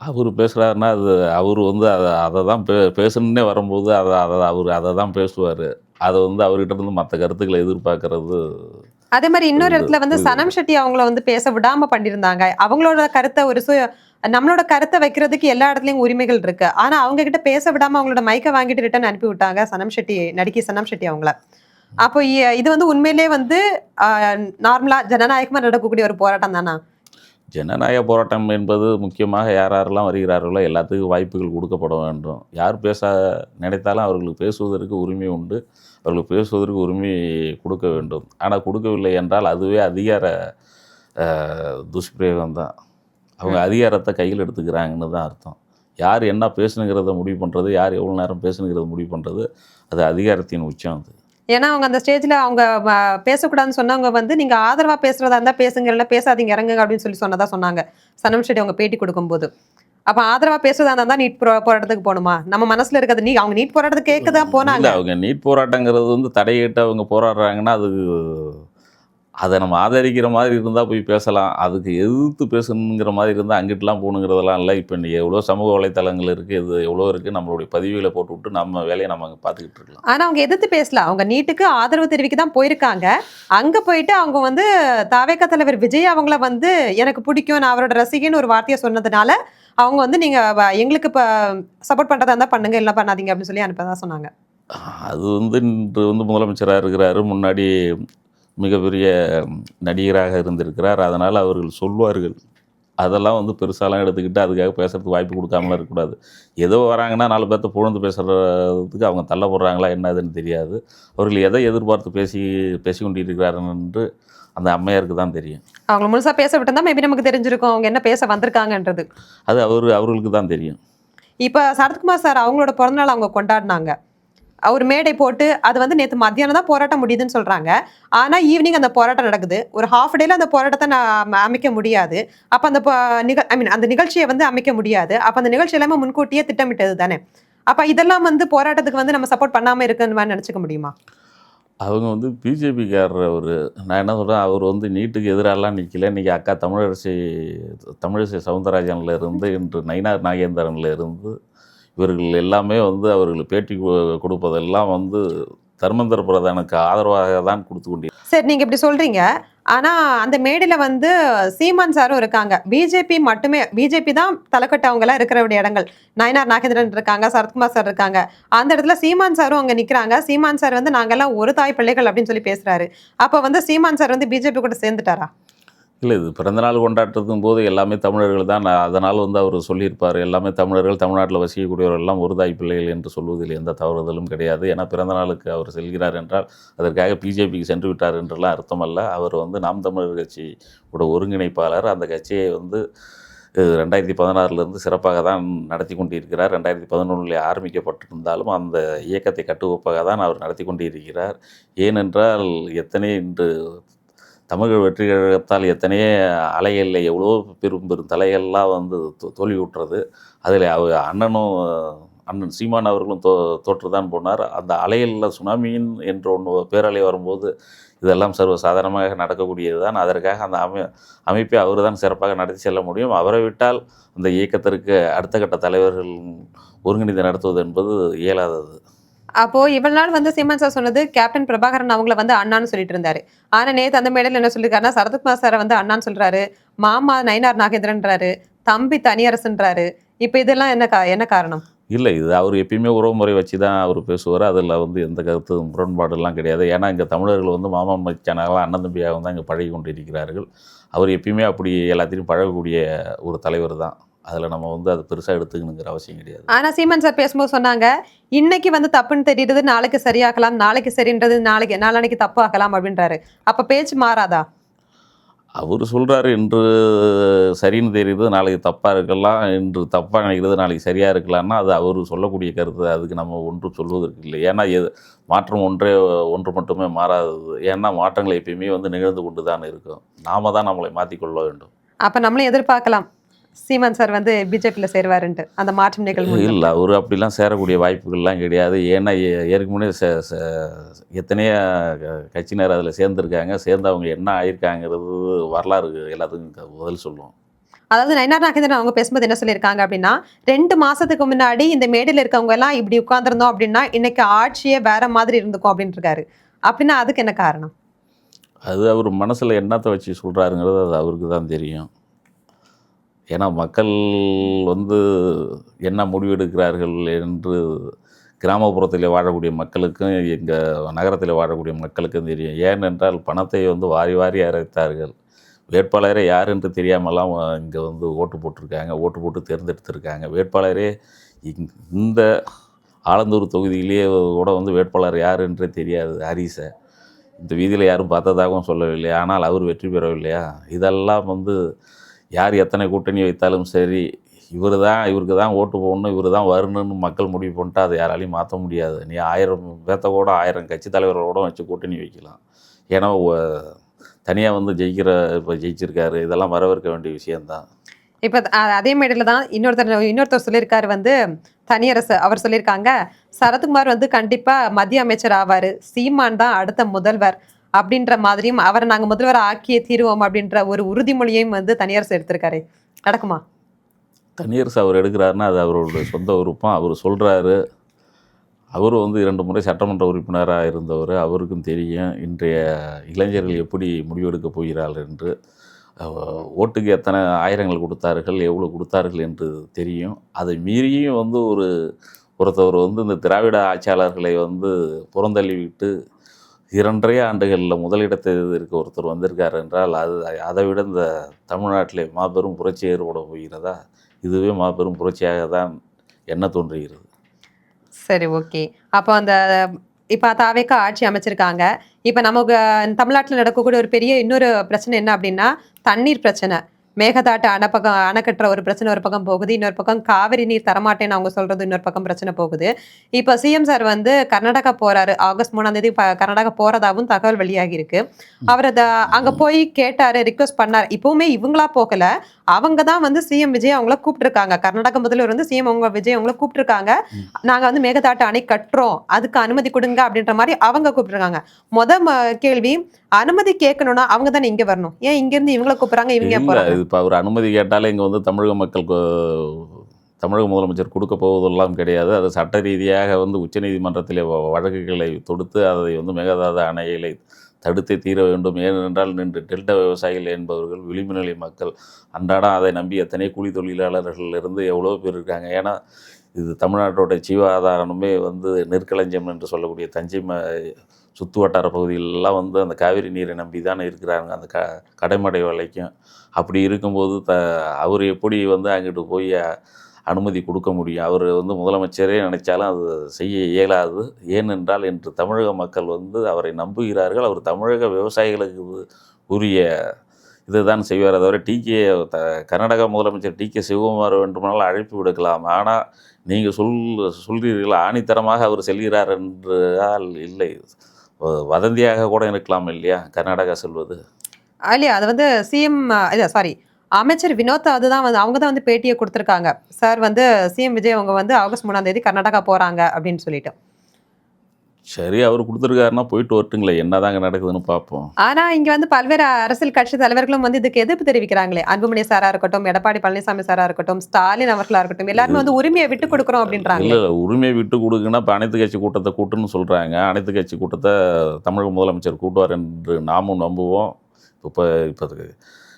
அவர் பேசுகிறாருன்னா அவர் வந்து அதை தான் பேசணுன்னே வரும்போது அவர் அதை தான் பேசுவார். அதை வந்து அவர்கிட்ட இருந்து மற்ற கருத்துக்களை எதிர்பார்க்கறது. அதே மாதிரி இன்னொரு இடத்துல வந்து சனம் ஷெட்டி அவங்கள வந்து பேச விடாம பண்ணியிருந்தாங்க. அவங்களோட கருத்தை நம்மளோட கருத்தை வைக்கிறதுக்கு எல்லா இடத்துலயும் உரிமைகள் இருக்கு. ஆனா அவங்க கிட்ட பேச விடாம அவங்களோட மைக்கை வாங்கிட்டு ரிட்டர்ன் அனுப்பி விட்டாங்க நடிகை சனம் ஷெட்டி அவங்கள. அப்போ இது வந்து உண்மையிலே வந்து நார்மலா ஜனநாயகமா நடக்கக்கூடிய ஒரு போராட்டம் தானா? ஜனநாயக போராட்டம் என்பது முக்கியமாக யாரெல்லாம் வருகிறார்களோ எல்லாத்துக்கும் வாய்ப்புகள் கொடுக்கப்பட வேண்டும். யார் பேச நினைத்தாலும் அவர்களுக்கு பேசுவதற்கு உரிமை உண்டு. அவர்களுக்கு பேசுவதற்கு உரிமை கொடுக்க வேண்டும். ஆனால் கொடுக்கவில்லை என்றால் அதுவே அதிகார துஷ்பிரயோகம் தான். அவங்க அதிகாரத்தை கையில் எடுத்துக்கிறாங்கன்னு தான் அர்த்தம். யார் என்ன பேசணுங்கிறத முடிவு பண்ணுறது, யார் எவ்வளோ நேரம் பேசணுங்கிறத முடிவு பண்ணுறது, அது அதிகாரத்தின் உச்சம் அது. ஏன்னா அவங்க அந்த ஸ்டேஜ்ல அவங்க பேசக்கூடாதுன்னு சொன்னவங்க வந்து நீங்க ஆதரவா பேசுறதா இருந்தா பேசுங்க, இல்ல பேசாதீங்க இறங்குங்க அப்படின்னு சொன்னதா சொன்னாங்க சனம் ஷெட்டி அவங்க பேட்டி கொடுக்கும்போது. அப்ப ஆதரவா பேசுறதா இருந்தா தான் நீட் போராட்டத்துக்கு போகணுமா? நம்ம மனசுல இருக்கிறது அவங்க நீட் போராட்டத்துக்கு கேட்கதான் போனாங்க. இல்லை, அவங்க நீட் போராட்டங்கிறது வந்து தடையிட்டு அவங்க போராடுறாங்கன்னா அது அதை நம்ம ஆதரிக்கிற மாதிரி இருந்தால் போய் பேசலாம். அதுக்கு எதிர்த்து பேசணுங்கிற மாதிரி இருந்தால் அங்கிட்டலாம் போகணுங்கிறதெல்லாம் இல்லை. இப்போ இன்றைக்கி எவ்வளோ சமூக வலைத்தளங்கள் இருக்குது, இது எவ்வளோ இருக்குது, நம்மளுடைய பதிவுகளை போட்டு விட்டு நம்ம வேலையை நம்ம அங்கே பார்த்துக்கிட்டு இருக்கலாம். ஆனா அவங்க எதிர்த்து பேசல. அவங்க நீட்டுக்கு ஆதரவு தெரிவிக்க தான் போயிருக்காங்க. அங்க போயிட்டு அவங்க வந்து தவேக தலைவர் விஜய் அவங்கள வந்து எனக்கு பிடிக்கும், நான் அவரோட ரசிகன்னு ஒரு வார்த்தையை சொன்னதுனால அவங்க வந்து நீங்க எங்களுக்கு இப்போ சப்போர்ட் பண்றதா இருந்தா பண்ணுங்க, இல்லை பண்ணாதீங்க அப்படின்னு சொல்லி அனுப்பதா சொன்னாங்க. அது வந்து இன்று வந்து முதலமைச்சராக இருக்கிறாரு, முன்னாடி மிகப்பெரிய நடிகராக இருந்திருக்கிறார். அதனால் அவர்கள் சொல்வார்கள். அதெல்லாம் வந்து பெருசாலாம் எடுத்துக்கிட்டு அதுக்காக பேசுறதுக்கு வாய்ப்பு கொடுக்காமலாம் இருக்கக்கூடாது. ஏதோ வராங்கன்னா 4 பேர்த்த புகழ்ந்து பேசுகிறதுக்கு அவங்க தள்ளப்படுறாங்களா என்னதுன்னு தெரியாது. அவர்கள் எதை எதிர்பார்த்து பேசி கொண்டிருக்கிறார்கள் என்று அந்த அம்மையாருக்கு தான் தெரியும். அவங்க முழுசா பேச விட்டுருந்தா மேபி நமக்கு தெரிஞ்சிருக்கும் அவங்க என்ன பேச வந்திருக்காங்கன்றது. அது அவர்களுக்கு தான் தெரியும். இப்போ சரத்குமார் சார் அவங்களோட பிறந்தநாள் அவங்க கொண்டாடினாங்க. ஒரு மேடை போட்டு அது வந்து நேற்று மத்தியானம் தான் போராட்டம் முடியுதுன்னு சொல்றாங்க. ஆனா ஈவினிங் அந்த போராட்டம் நடக்குது. ஒரு ஹாஃப் டேல அந்த போராட்டத்தை அமைக்க முடியாது. அப்ப அந்த அந்த நிகழ்ச்சியை வந்து அமைக்க முடியாது. அப்ப அந்த நிகழ்ச்சி எல்லாமே முன்கூட்டியே திட்டமிட்டது தானே. அப்ப இதெல்லாம் வந்து போராட்டத்துக்கு வந்து நம்ம சப்போர்ட் பண்ணாம இருக்குன்னு நினைச்சுக்க முடியுமா? அவங்க வந்து பிஜேபிக்காரர் அவர். நான் என்ன சொல்கிறேன், அவர் வந்து நீட்டுக்கு எதிராலாம் நிற்கல. இன்றைக்கி அக்கா தமிழிசை சவுந்தரராஜன்ல இருந்து இன்று நயினார் நாகேந்திரன்ல இருந்து இவர்கள் எல்லாமே வந்து அவர்கள் பேட்டி கொடுப்பதெல்லாம் வந்து தர்மேந்திர பிரதானுக்கு ஆதரவாக தான் கொடுத்து கொண்டீங்க. சரி, நீங்க இப்படி சொல்றீங்க. ஆனா அந்த மேடையில வந்து சீமான் சாரும் இருக்காங்க. பிஜேபி தான் தலைக்கட்டு அவங்க எல்லாம் இருக்கிற இடங்கள். நயினார் நாகேந்திரன் இருக்காங்க, சரத்குமார் சார் இருக்காங்க. அந்த இடத்துல சீமான் சாரும் அங்க நிக்கிறாங்க. சீமான் சார் வந்து நாங்கெல்லாம் ஒரு தாய் பிள்ளைகள் அப்படின்னு சொல்லி பேசுறாரு. அப்ப வந்து சீமான் சார் வந்து பிஜேபி கூட சேர்ந்துட்டாரா? இல்லை, இது பிறந்தநாள் கொண்டாட்டத்தும் போது எல்லாமே தமிழர்கள் தான். அதனால் வந்து அவர் சொல்லியிருப்பார், எல்லாமே தமிழர்கள், தமிழ்நாட்டில் வசிக்கக்கூடியவர்கள் எல்லாம் ஒரு தாய் பிள்ளைகள் என்று சொல்வதில் எந்த தவறுதலும் கிடையாது. ஏன்னா பிறந்தநாளுக்கு அவர் செல்கிறார் என்றால் அதற்காக பிஜேபிக்கு சென்று விட்டார் என்றெல்லாம் அர்த்தம் அல்ல. அவர் வந்து நாம் தமிழர் கட்சியோட ஒருங்கிணைப்பாளர். அந்த கட்சியை வந்து 2016 சிறப்பாக தான் நடத்தி கொண்டிருக்கிறார். 2011 ஆரம்பிக்கப்பட்டிருந்தாலும் அந்த இயக்கத்தை கட்டுக்கோப்பாக தான் அவர் நடத்தி கொண்டிருக்கிறார். ஏனென்றால் இன்று தமிழ் வெற்றி கழகத்தால் எத்தனையோ அலைகளில் எவ்வளோ பெரும் தலைகள்லாம் வந்து தோல்வியுற்றது. அதில் அண்ணன் சீமான் அவர்களும் தோற்று தான் போனார். அந்த அலைகளில் சுனாமியின் என்ற ஒன்று பேரலை வரும்போது இதெல்லாம் சர்வசாதாரணமாக நடக்கக்கூடியது தான். அதற்காக அந்த அமைப்பை அவர் தான் சிறப்பாக நடத்தி செல்ல முடியும். அவரை விட்டால் அந்த இயக்கத்திற்கு அடுத்த கட்ட தலைவர்கள் ஒருங்கிணைந்து நடத்துவது என்பது இயலாதது. அப்போ இவ்வளவு நாள் வந்து சீமான் சார் சொன்னது கேப்டன் பிரபாகரன் அவங்கள வந்து அண்ணான்னு சொல்லிட்டு இருந்தாரு. ஆனா நேத்து அந்த மேடையில் என்ன சொல்லிருக்காருன்னா சரத்குமார் சாரை வந்து அண்ணான்னு சொல்றாரு, மாமா நயினார் நாகேந்திரன்றாரு, தம்பி தனியரசுன்றாரு. இப்ப இதெல்லாம் என்ன காரணம்? இல்லை, இது அவர் எப்பயுமே உறவுமுறை வச்சு தான் அவர் பேசுவார். அதில் வந்து எந்த கருத்து முரண்பாடுலாம் கிடையாது. ஏன்னா இங்கே தமிழர்கள் வந்து மாமா மச்சானாகலாம் அண்ணன் தம்பியாக தான் இங்கே பழகி கொண்டு இருக்கிறார்கள். அவர் எப்பயுமே அப்படி எல்லாத்தையும் பழகக்கூடிய ஒரு தலைவர் தான். அதில் நம்ம வந்து அது பெருசாக எடுத்துக்கணுங்கிற அவசியம் கிடையாது. ஆனால் சீமான் சார் பேசும்போது சொன்னாங்க, இன்னைக்கு வந்து தப்புன்னு தெரியுறது நாளைக்கு சரியாகலாம், நாளைக்கு சரின்றது நாளைக்கு தப்பு ஆகலாம் அப்படின்றாரு. அப்போ பேச்சு மாறாதா? அவர் சொல்கிறாரு, இன்று சரின்னு தெரியுது நாளைக்கு தப்பாக இருக்கலாம், இன்று தப்பாக நினைக்கிறது நாளைக்கு சரியாக இருக்கலாம்னா அது அவர் சொல்லக்கூடிய கருத்து. அதுக்கு நம்ம ஒன்றும் சொல்வதற்கு இல்லை. ஏன்னா மாற்றம் ஒன்று மட்டுமே மாறாதது. ஏன்னா மாற்றங்கள் எப்பயுமே வந்து நிகழ்ந்து கொண்டு தான் இருக்கும். நாம தான் நம்மளை மாற்றிக்கொள்ள வேண்டும். அப்போ நம்மளும் எதிர்பார்க்கலாம் சீமான் சார் வந்து பிஜேபியில் சேருவாருன்ட்டு அந்த மாற்றம் நிகழ்வு. இல்லை, அவர் அப்படிலாம் சேரக்கூடிய வாய்ப்புகள்லாம் கிடையாது. ஏன்னா ஏற்கனவே எத்தனையோ கட்சியினர் அதில் சேர்ந்துருக்காங்க. சேர்ந்து அவங்க என்ன ஆயிருக்காங்கிறது வரலாறு எல்லாத்துக்கும் பதில் சொல்லுவோம். அதாவது நயினார் நாகேந்திரன் அவங்க பேசும்போது என்ன சொல்லியிருக்காங்க அப்படின்னா, 2 மாசத்துக்கு முன்னாடி இந்த மேடையில் இருக்கவங்க எல்லாம் இப்படி உட்கார்ந்துருந்தோம் அப்படின்னா இன்னைக்கு ஆட்சியே வேற மாதிரி இருந்துக்கும் அப்படின்னு இருக்காரு. அப்படின்னா அதுக்கு என்ன காரணம்? அது அவர் மனசில் என்னத்தை வச்சு சொல்கிறாருங்கிறது அது அவருக்கு தான் தெரியும். ஏன்னா மக்கள் வந்து என்ன முடிவெடுக்கிறார்கள் என்று கிராமப்புறத்தில் வாழக்கூடிய மக்களுக்கும் எங்கள் நகரத்தில் வாழக்கூடிய மக்களுக்கும் தெரியும். ஏனென்றால் பணத்தை வந்து வாரி வாரி அரைத்தார்கள். வேட்பாளரே யார் என்று தெரியாமலாம் இங்கே வந்து ஓட்டு போட்டிருக்காங்க, ஓட்டு போட்டு தேர்ந்தெடுத்திருக்காங்க. வேட்பாளரே இந்த ஆலந்தூர் தொகுதியிலேயே கூட வந்து வேட்பாளர் யார் என்றே தெரியாது. ஹரிசை இந்த வீதியில் யாரும் பார்த்ததாகவும் சொல்லவில்லை. ஆனால் அவர் வெற்றி பெறவில்லையா? இதெல்லாம் வந்து யார் எத்தனை கூட்டணி வைத்தாலும் சரி, இவருக்கு தான் ஓட்டு போடணும், இவர் தான் வரணும்னு மக்கள் முடிவு பண்ணிட்டா அதை யாராலையும் மாற்ற முடியாது. நீ 1000 பேத்த கூட 1000 கட்சி தலைவர்களோட வச்சு கூட்டணி வைக்கலாம். ஏன்னா தனியாக வந்து இப்போ ஜெயிச்சிருக்காரு. இதெல்லாம் வரவேற்க வேண்டிய விஷயந்தான். இப்போ அதே மேடையில் தான் இன்னொருத்தர் சொல்லியிருக்காரு வந்து தனியரசு. அவர் சொல்லியிருக்காங்க, சரத்குமார் வந்து கண்டிப்பாக மத்திய அமைச்சர் ஆவார், சீமான் தான் அடுத்த முதல்வர் அப்படின்ற மாதிரியும், அவரை நாங்கள் முதல்வர் ஆக்கியே தீருவோம் அப்படின்ற ஒரு உறுதிமொழியையும் வந்து தனியரசு எடுத்திருக்காரு. நடக்குமா? தனியரசு அவர் எடுக்கிறாருன்னா அது அவருடைய சொந்த விருப்பம். அவர் சொல்கிறாரு. அவரும் வந்து 2 முறை சட்டமன்ற உறுப்பினராக இருந்தவர். அவருக்கும் தெரியும் இன்றைய இளைஞர்கள் எப்படி முடிவெடுக்கப் போகிறார்கள் என்று. ஓட்டுக்கு எத்தனை ஆயிரங்கள் கொடுத்தார்கள், எவ்வளோ கொடுத்தார்கள் என்று தெரியும். அதை மீறியும் வந்து ஒருத்தவர் வந்து இந்த திராவிட ஆட்சியாளர்களை வந்து புறந்தள்ளி விட்டு 2.5 ஆண்டுகளில் முதலிடத்தை இருக்க ஒருத்தர் வந்திருக்கார் என்றால் அதை விட இந்த தமிழ்நாட்டிலே மாபெரும் புரட்சி ஏற்பட போகிறதா? இதுவே மாபெரும் புரட்சியாக தான் எண்ண தோன்றுகிறது. சரி, ஓகே. அப்போ இப்போ தாவேக்கா ஆட்சி அமைச்சிருக்காங்க. இப்போ நமக்கு தமிழ்நாட்டில் நடக்கக்கூடிய ஒரு பெரிய இன்னொரு பிரச்சனை என்ன அப்படின்னா, தண்ணீர் பிரச்சனை. மேகதாட்டு அணை கட்டுற ஒரு பிரச்சனை ஒரு பக்கம் போகுது, இன்னொரு பக்கம் காவிரி நீர் தரமாட்டேன்னு அவங்க சொல்றது இன்னொரு பக்கம் பிரச்சனை போகுது. இப்போ சிஎம் சார் வந்து கர்நாடகா போறாரு. ஆகஸ்ட் 3ஆம் தேதி கர்நாடகா போறதாவும் தகவல் வெளியாகி இருக்கு. அவர் அங்க போய் கேட்டாரு, ரிக்வஸ்ட் பண்ணாரு. இப்பவுமே இவங்களா போகல, அவங்க தான் வந்து சிஎம் விஜய் அவங்கள கூப்பிட்டுருக்காங்க. கர்நாடக முதல்வர் வந்து சிஎம் விஜய் அவங்கள கூப்பிட்டுருக்காங்க. நாங்க வந்து மேகதாட்டு அணை கட்டுறோம், அதுக்கு அனுமதி கொடுங்க அப்படின்ற மாதிரி அவங்க கூப்பிட்டுருக்காங்க. கேள்வி, அனுமதி கேட்கணும்னா அவங்க தானே இங்க வரணும், ஏன் இங்க இருந்து இவங்கள கூப்பிடுறாங்க, இவங்க போறாங்க? இப்போ அவர் அனுமதி கேட்டாலே இங்கே வந்து தமிழக முதலமைச்சர் கொடுக்க போவதெல்லாம் கிடையாது. அது சட்ட ரீதியாக வந்து உச்சநீதிமன்றத்திலே வழக்குகளை தொடுத்து அதை வந்து மேகதாது அணைகளை தடுத்தே தீர வேண்டும். ஏனென்றால் இன்று டெல்டா விவசாயிகள் என்பவர்கள் விளிம்புநிலை மக்கள். அன்றாடம் அதை நம்பி எத்தனை கூலி தொழிலாளர்கள் இருந்து எவ்வளோ பேர் இருக்காங்க. ஏன்னா இது தமிழ்நாட்டோட ஜீவாதாரமே வந்து நெற்களஞ்சியம் என்று சொல்லக்கூடிய தஞ்சை சுற்று வட்டார பகுதிகளெலாம் வந்து அந்த காவிரி நீரை நம்பி தானே இருக்கிறாங்க, அந்த கடைமடை வரைக்கும். அப்படி இருக்கும்போது அவர் எப்படி வந்து அங்கிட்டு போய் அனுமதி கொடுக்க முடியும்? அவர் வந்து முதலமைச்சரே நினைச்சாலும் அது செய்ய இயலாது. ஏனென்றால் இன்று தமிழக மக்கள் வந்து அவரை நம்புகிறார்கள். அவர் தமிழக விவசாயிகளுக்கு உரிய இதுதான் செய்வார். தவிர கர்நாடக முதலமைச்சர் டிகே சிவகுமார் வேண்டுமானால் அழைப்பு விடுக்கலாம். ஆனால் நீங்கள் சொல்கிறீர்கள் ஆணித்தரமாக அவர் செல்கிறார் என்றால் இல்லை, வதந்தியாக கூட இருக்கலாம் இல்லையா கர்நாடகா செல்வது? இல்லையா, அது வந்து சிஎம் சாரி அமைச்சர் வினோத் அதுதான் வந்து அவங்க தான் வந்து பேட்டியை கொடுத்துருக்காங்க. சார் வந்து சிஎம் விஜய் அவங்க வந்து ஆகஸ்ட் 3ஆம் தேதி கர்நாடகா போறாங்க அப்படின்னு சொல்லிட்டு. சரி, அவர் கொடுத்துருக்காருன்னா போயிட்டு வரட்டுங்களே, என்னதாங்க நடக்குதுன்னு பார்ப்போம். ஆனா இங்க வந்து பல்வேறு அரசியல் கட்சி தலைவர்களும் வந்து இதுக்கு எதிர்ப்பு தெரிவிக்கிறாங்களே. அன்புமணி சாரா இருக்கட்டும், எடப்பாடி பழனிசாமி சாரா இருக்கட்டும், ஸ்டாலின் அவர்களா இருக்கட்டும், எல்லாருமே வந்து உரிமையை விட்டு கொடுக்குறோம் அப்படின்றாங்க. இல்லை, உரிமையை விட்டு கொடுக்குன்னா இப்போ அனைத்து கட்சி கூட்டத்தை கூட்டுன்னு சொல்கிறாங்க. அனைத்து கட்சி கூட்டத்தை தமிழக முதலமைச்சர் கூட்டுவார் என்று நாமும் நம்புவோம்.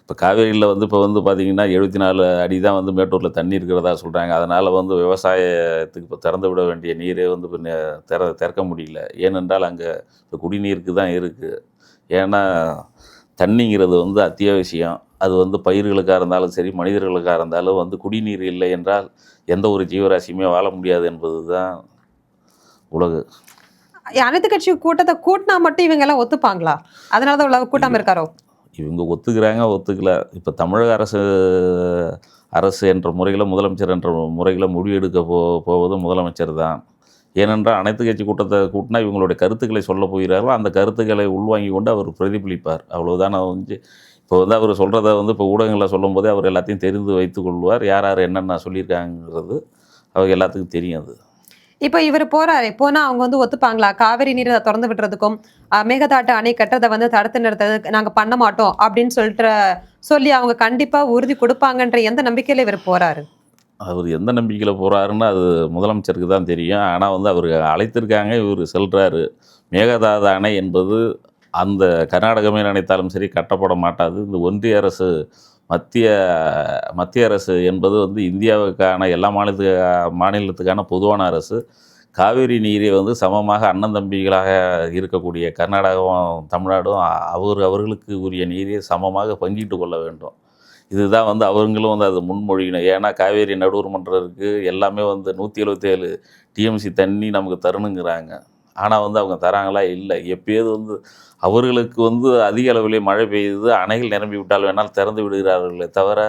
இப்போ காவேரியில் வந்து பார்த்தீங்கன்னா 74 அடி தான் வந்து மேட்டூரில் தண்ணி இருக்கிறதா சொல்கிறாங்க. அதனால் வந்து விவசாயத்துக்கு இப்போ திறந்து விட வேண்டிய நீரே வந்து இப்போ திறக்க முடியல. ஏனென்றால் அங்கே இப்போ குடிநீருக்கு தான் இருக்குது. ஏன்னா தண்ணிங்கிறது வந்து அத்தியாவசியம். அது வந்து பயிர்களுக்காக இருந்தாலும் சரி, மனிதர்களுக்காக இருந்தாலும் வந்து குடிநீர் இல்லை என்றால் எந்த ஒரு ஜீவராசியுமே வாழ முடியாது என்பது தான் உலகு. அனைத்து கட்சி கூட்டத்தை கூட்டினா மட்டும் இவங்க எல்லாம் ஒத்துப்பாங்களா? அதனால தான் உலக கூட்டாமல் இருக்காரோ? இவங்க ஒத்துக்கிறாங்க, ஒத்துக்கல. இப்போ தமிழக அரசு என்ற முறையில், முதலமைச்சர் என்ற முறையில் முடிவெடுக்க போவது முதலமைச்சர் தான். ஏனென்றால் அனைத்து கட்சி கூட்டத்தை கூட்டினா இவங்களுடைய கருத்துக்களை சொல்ல போகிறார்கள். அந்த கருத்துக்களை உள்வாங்கி கொண்டு அவர் பிரதிபலிப்பார். அவ்வளோதான். இப்போ வந்து அவர் சொல்கிறத வந்து இப்போ ஊடகங்களில் சொல்லும் போதே அவர் எல்லாத்தையும் தெரிந்து வைத்து கொள்வார். யார் யார் என்னென்ன சொல்லியிருக்காங்கிறது அவங்க எல்லாத்துக்கும் தெரியும். அது இப்போ இவர் போறாரு, போனா அவங்க வந்து ஒத்துப்பாங்களா? காவிரி நீரை திறந்து விடுறதுக்கும் மேகதாட்டு அணை கட்டுறதை வந்து தடுத்து நிறுத்ததுக்கு நாங்க பண்ண மாட்டோம் அப்படின்னு சொல்லி அவங்க கண்டிப்பா உறுதி கொடுப்பாங்கன்ற எந்த நம்பிக்கையில இவர் போறாரு? அவர் எந்த நம்பிக்கையில் போகிறாருன்னு அது முதலமைச்சருக்கு தான் தெரியும். ஆனால் வந்து அவர் அழைத்திருக்காங்க, இவர் செல்கிறாரு. மேகதாது அணை என்பது அந்த கர்நாடகமே நினைத்தாலும் சரி கட்டப்பட மாட்டாது. இந்த ஒன்றிய அரசு மத்திய அரசு என்பது வந்து இந்தியாவுக்கான எல்லா மாநிலத்துக்கான பொதுவான அரசு. காவிரி நீரை வந்து சமமாக அண்ணன் தம்பிகளாக இருக்கக்கூடிய கர்நாடகாவும் தமிழ்நாடும் அவர்களுக்கு உரிய நீரை சமமாக பங்கிட்டு கொள்ள வேண்டும். இதுதான் வந்து அவங்களும் வந்து அது முன்மொழியணும். ஏன்னா காவேரி நடுவர் மன்றம் இருக்குது, எல்லாமே வந்து 177 டிஎம்சி தண்ணி நமக்கு தரணுங்கிறாங்க. ஆனால் வந்து அவங்க தராங்களா? இல்லை. எப்பயாவது வந்து அவர்களுக்கு வந்து அதிக அளவிலே மழை பெய்யுது, அணைகள் நிரம்பி விட்டால் வேணால் திறந்து விடுகிறார்களே தவிர,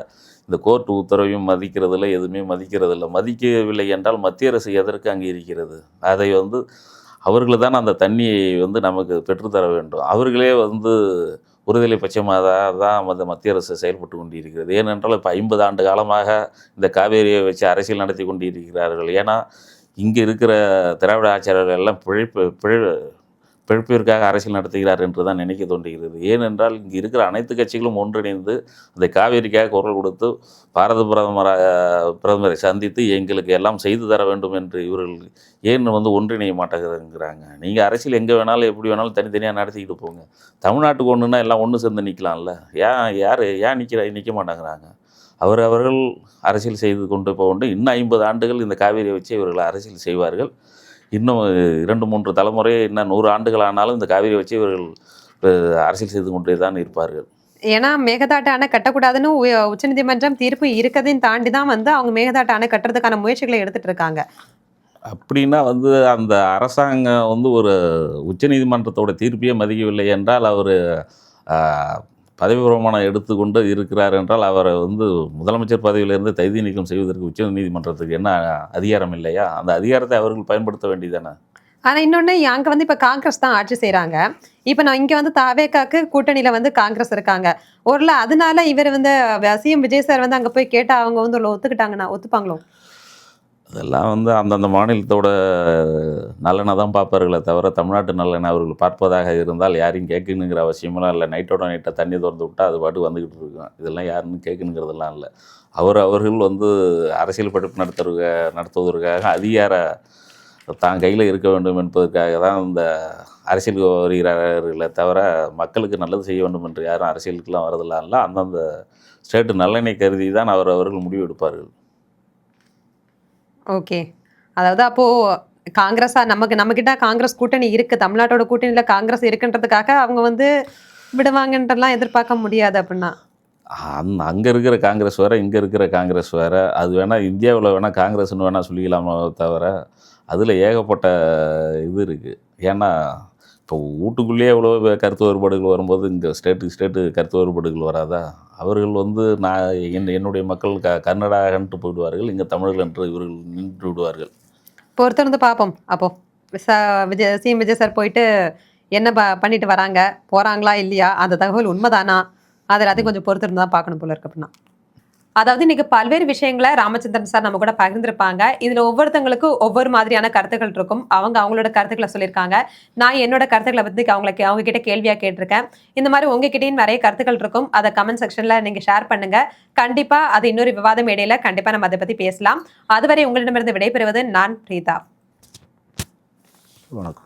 இந்த கோர்ட் உத்தரவையும் மதிக்கிறதில்ல, எதுவுமே மதிக்கிறதில்ல. மதிக்கவில்லை என்றால் மத்திய அரசு எதற்கு அங்கே இருக்கிறது? அதை வந்து அவர்கள் தான் அந்த தண்ணியை வந்து நமக்கு பெற்றுத்தர வேண்டும். அவர்களே வந்து ஒருதலை பட்சமாக தான் வந்து மத்திய அரசு செயல்பட்டு கொண்டிருக்கிறது. ஏனென்றால் இப்போ 50 ஆண்டு காலமாக இந்த காவேரியை வச்சு அரசியல் நடத்தி கொண்டிருக்கிறார்கள். ஏன்னா இங்கே இருக்கிற திராவிட ஆட்சியாளர்கள் எல்லாம் பிழைப்பிற்காக அரசியல் நடத்துகிறார் என்று தான் நினைக்க தோன்றுகிறது. ஏனென்றால் இங்கே இருக்கிற அனைத்து கட்சிகளும் ஒன்றிணைந்து அந்த காவேரிக்காக குரல் கொடுத்து பாரத பிரதமரை சந்தித்து எங்களுக்கு எல்லாம் செய்து தர வேண்டும் என்று இவர்கள் ஏன் வந்து ஒன்றிணைய மாட்டேங்கிறாங்க? நீங்கள் அரசியல் எங்கே வேணாலும் எப்படி வேணாலும் தனித்தனியாக நடத்திக்கிட்டு போங்க. தமிழ்நாட்டுக்கு ஒன்றுனா எல்லாம் ஒன்று சேர்ந்து நிற்கலாம்ல. ஏன் நிற்க மாட்டேங்கிறாங்க? அவர்கள் அரசியல் செய்து கொண்டு போக வேண்டும். இன்னும் 50 ஆண்டுகள் இந்த காவேரியை வச்சு இவர்கள் அரசியல் செய்வார்கள். இன்னும் 2, 3 தலைமுறை, இன்னும் 100 ஆண்டுகள் ஆனாலும் இந்த காவிரியை வச்சு இவர்கள் அரசியல் செய்து கொண்டே தான் இருப்பார்கள். ஏன்னா மேகதாட்டு அணை கட்டக்கூடாதுன்னு உச்சநீதிமன்றம் தீர்ப்பு இருக்கதையும் தாண்டி தான் வந்து அவங்க மேகதாட்டு அணை கட்டுறதுக்கான முயற்சிகளை எடுத்துட்டு இருக்காங்க. அப்படின்னா வந்து அந்த அரசாங்கம் வந்து ஒரு உச்சநீதிமன்றத்தோட தீர்ப்பையே மதிக்கவில்லை என்றால் அவர் பதவி பிரமாணம் எடுத்துக்கொண்டு இருக்கிறார் என்றால் அவரை வந்து முதலமைச்சர் பதவியிலிருந்து தகுதி நீக்கம் செய்வதற்கு உச்சநீதிமன்றத்துக்கு என்ன அதிகாரம் இல்லையா? அந்த அதிகாரத்தை அவர்கள் பயன்படுத்த வேண்டியதானே? ஆனா இன்னொன்னு அங்க வந்து இப்ப காங்கிரஸ் தான் ஆட்சி செய்யறாங்க. இப்ப நான் இங்க வந்து தாவேகாக்கு கூட்டணியில வந்து காங்கிரஸ் இருக்காங்க. ஒருவேளை அதனால இவர் வந்து சிஎம் விஜய் சார் வந்து அங்க போய் கேட்டா அவங்க வந்து ஒத்துக்கிட்டாங்கன்னா ஒத்துப்பாங்களோ? அதெல்லாம் வந்து அந்தந்த மாநிலத்தோட நலனை தான் பார்ப்பார்களே தவிர தமிழ்நாட்டு நலனை அவர்கள் பார்ப்பதாக இருந்தால் யாரையும் கேட்கணுங்கிற அவசியமெல்லாம் இல்லை. நைட்டோட நைட்டாக தண்ணி திறந்து விட்டால் அது பாட்டு வந்துக்கிட்டு இருக்கும். இதெல்லாம் யாருன்னு கேட்கணுங்கிறதெல்லாம் இல்லை. அவர்கள் வந்து அரசியல் படிப்பு நடத்துவதற்காக அதிகார தான் கையில் இருக்க வேண்டும் என்பதற்காக தான் இந்த அரசியலுக்கு வருகிறார்களே தவிர மக்களுக்கு நல்லது செய்ய வேண்டும் என்று யாரும் அரசியலுக்கெல்லாம் வரதெல்லாம் இல்லை. அந்தந்த ஸ்டேட்டு நலனை கருதி தான் அவர்கள் முடிவு எடுப்பார்கள். ஓகே. அதாவது அப்போ காங்கிரஸா நம்மகிட்ட காங்கிரஸ் கூட்டணி இருக்கு, தமிழ்நாட்டோட கூட்டணியில காங்கிரஸ் இருக்குன்றதுக்காக அவங்க வந்து விடுவாங்கன்றலாம் எதிர்பார்க்க முடியாது அப்படின்னா. அங்கே இருக்கிற காங்கிரஸ் வேறு, இங்கே இருக்கிற காங்கிரஸ் வேறு. அது வேணால் இந்தியாவில் வேணால் காங்கிரஸ்ன்னு வேணால் சொல்லிக்கலாமே தவிர அதில் ஏகப்பட்ட இது இருக்குது. ஏன்னா இப்போ வீட்டுக்குள்ளேயே எவ்வளோ கருத்து வேறுபாடுகள் வரும்போது இங்கே ஸ்டேட்டு கருத்து வேறுபாடுகள் வராதா? அவர்கள் வந்து என்னுடைய மக்கள் கன்னடாகன்ட்டு போயிடுவார்கள், இங்கே தமிழர்கள் என்று இவர்கள் நின்று விடுவார்கள். பொறுத்திருந்து பார்ப்போம். அப்போ சிஎம் விஜய் சார் போயிட்டு என்ன பண்ணிட்டு வராங்க, போறாங்களா இல்லையா, அந்த தகவல் உண்மைதானா, அது எல்லாத்தையும் கொஞ்சம் பொறுத்திருந்து தான் பார்க்கணும் போல இருக்கு அப்படின்னா. அதாவது இன்னைக்கு பல்வேறு விஷயங்களை ராமச்சந்திரன் சார் நம்ம கூட பகிர்ந்திருப்பாங்க. இதுல ஒவ்வொருத்தங்களுக்கும் ஒவ்வொரு மாதிரியான கருத்துக்கள் இருக்கும். அவங்களோட கருத்துக்களை சொல்லியிருக்காங்க. நான் என்னோட கருத்துக்களை பத்தி அவங்க கிட்ட கேள்வியா கேட்டிருக்கேன். இந்த மாதிரி உங்ககிட்டயும் நிறைய கருத்துக்கள் இருக்கும். அதை கமெண்ட் செக்ஷன்ல நீங்க ஷேர் பண்ணுங்க. கண்டிப்பா அது இன்னொரு விவாதம் இடையில கண்டிப்பா நம்ம அதை பத்தி பேசலாம். அதுவரை உங்களிடமிருந்து விடைபெறுவது நான் பிரீதா. வணக்கம்.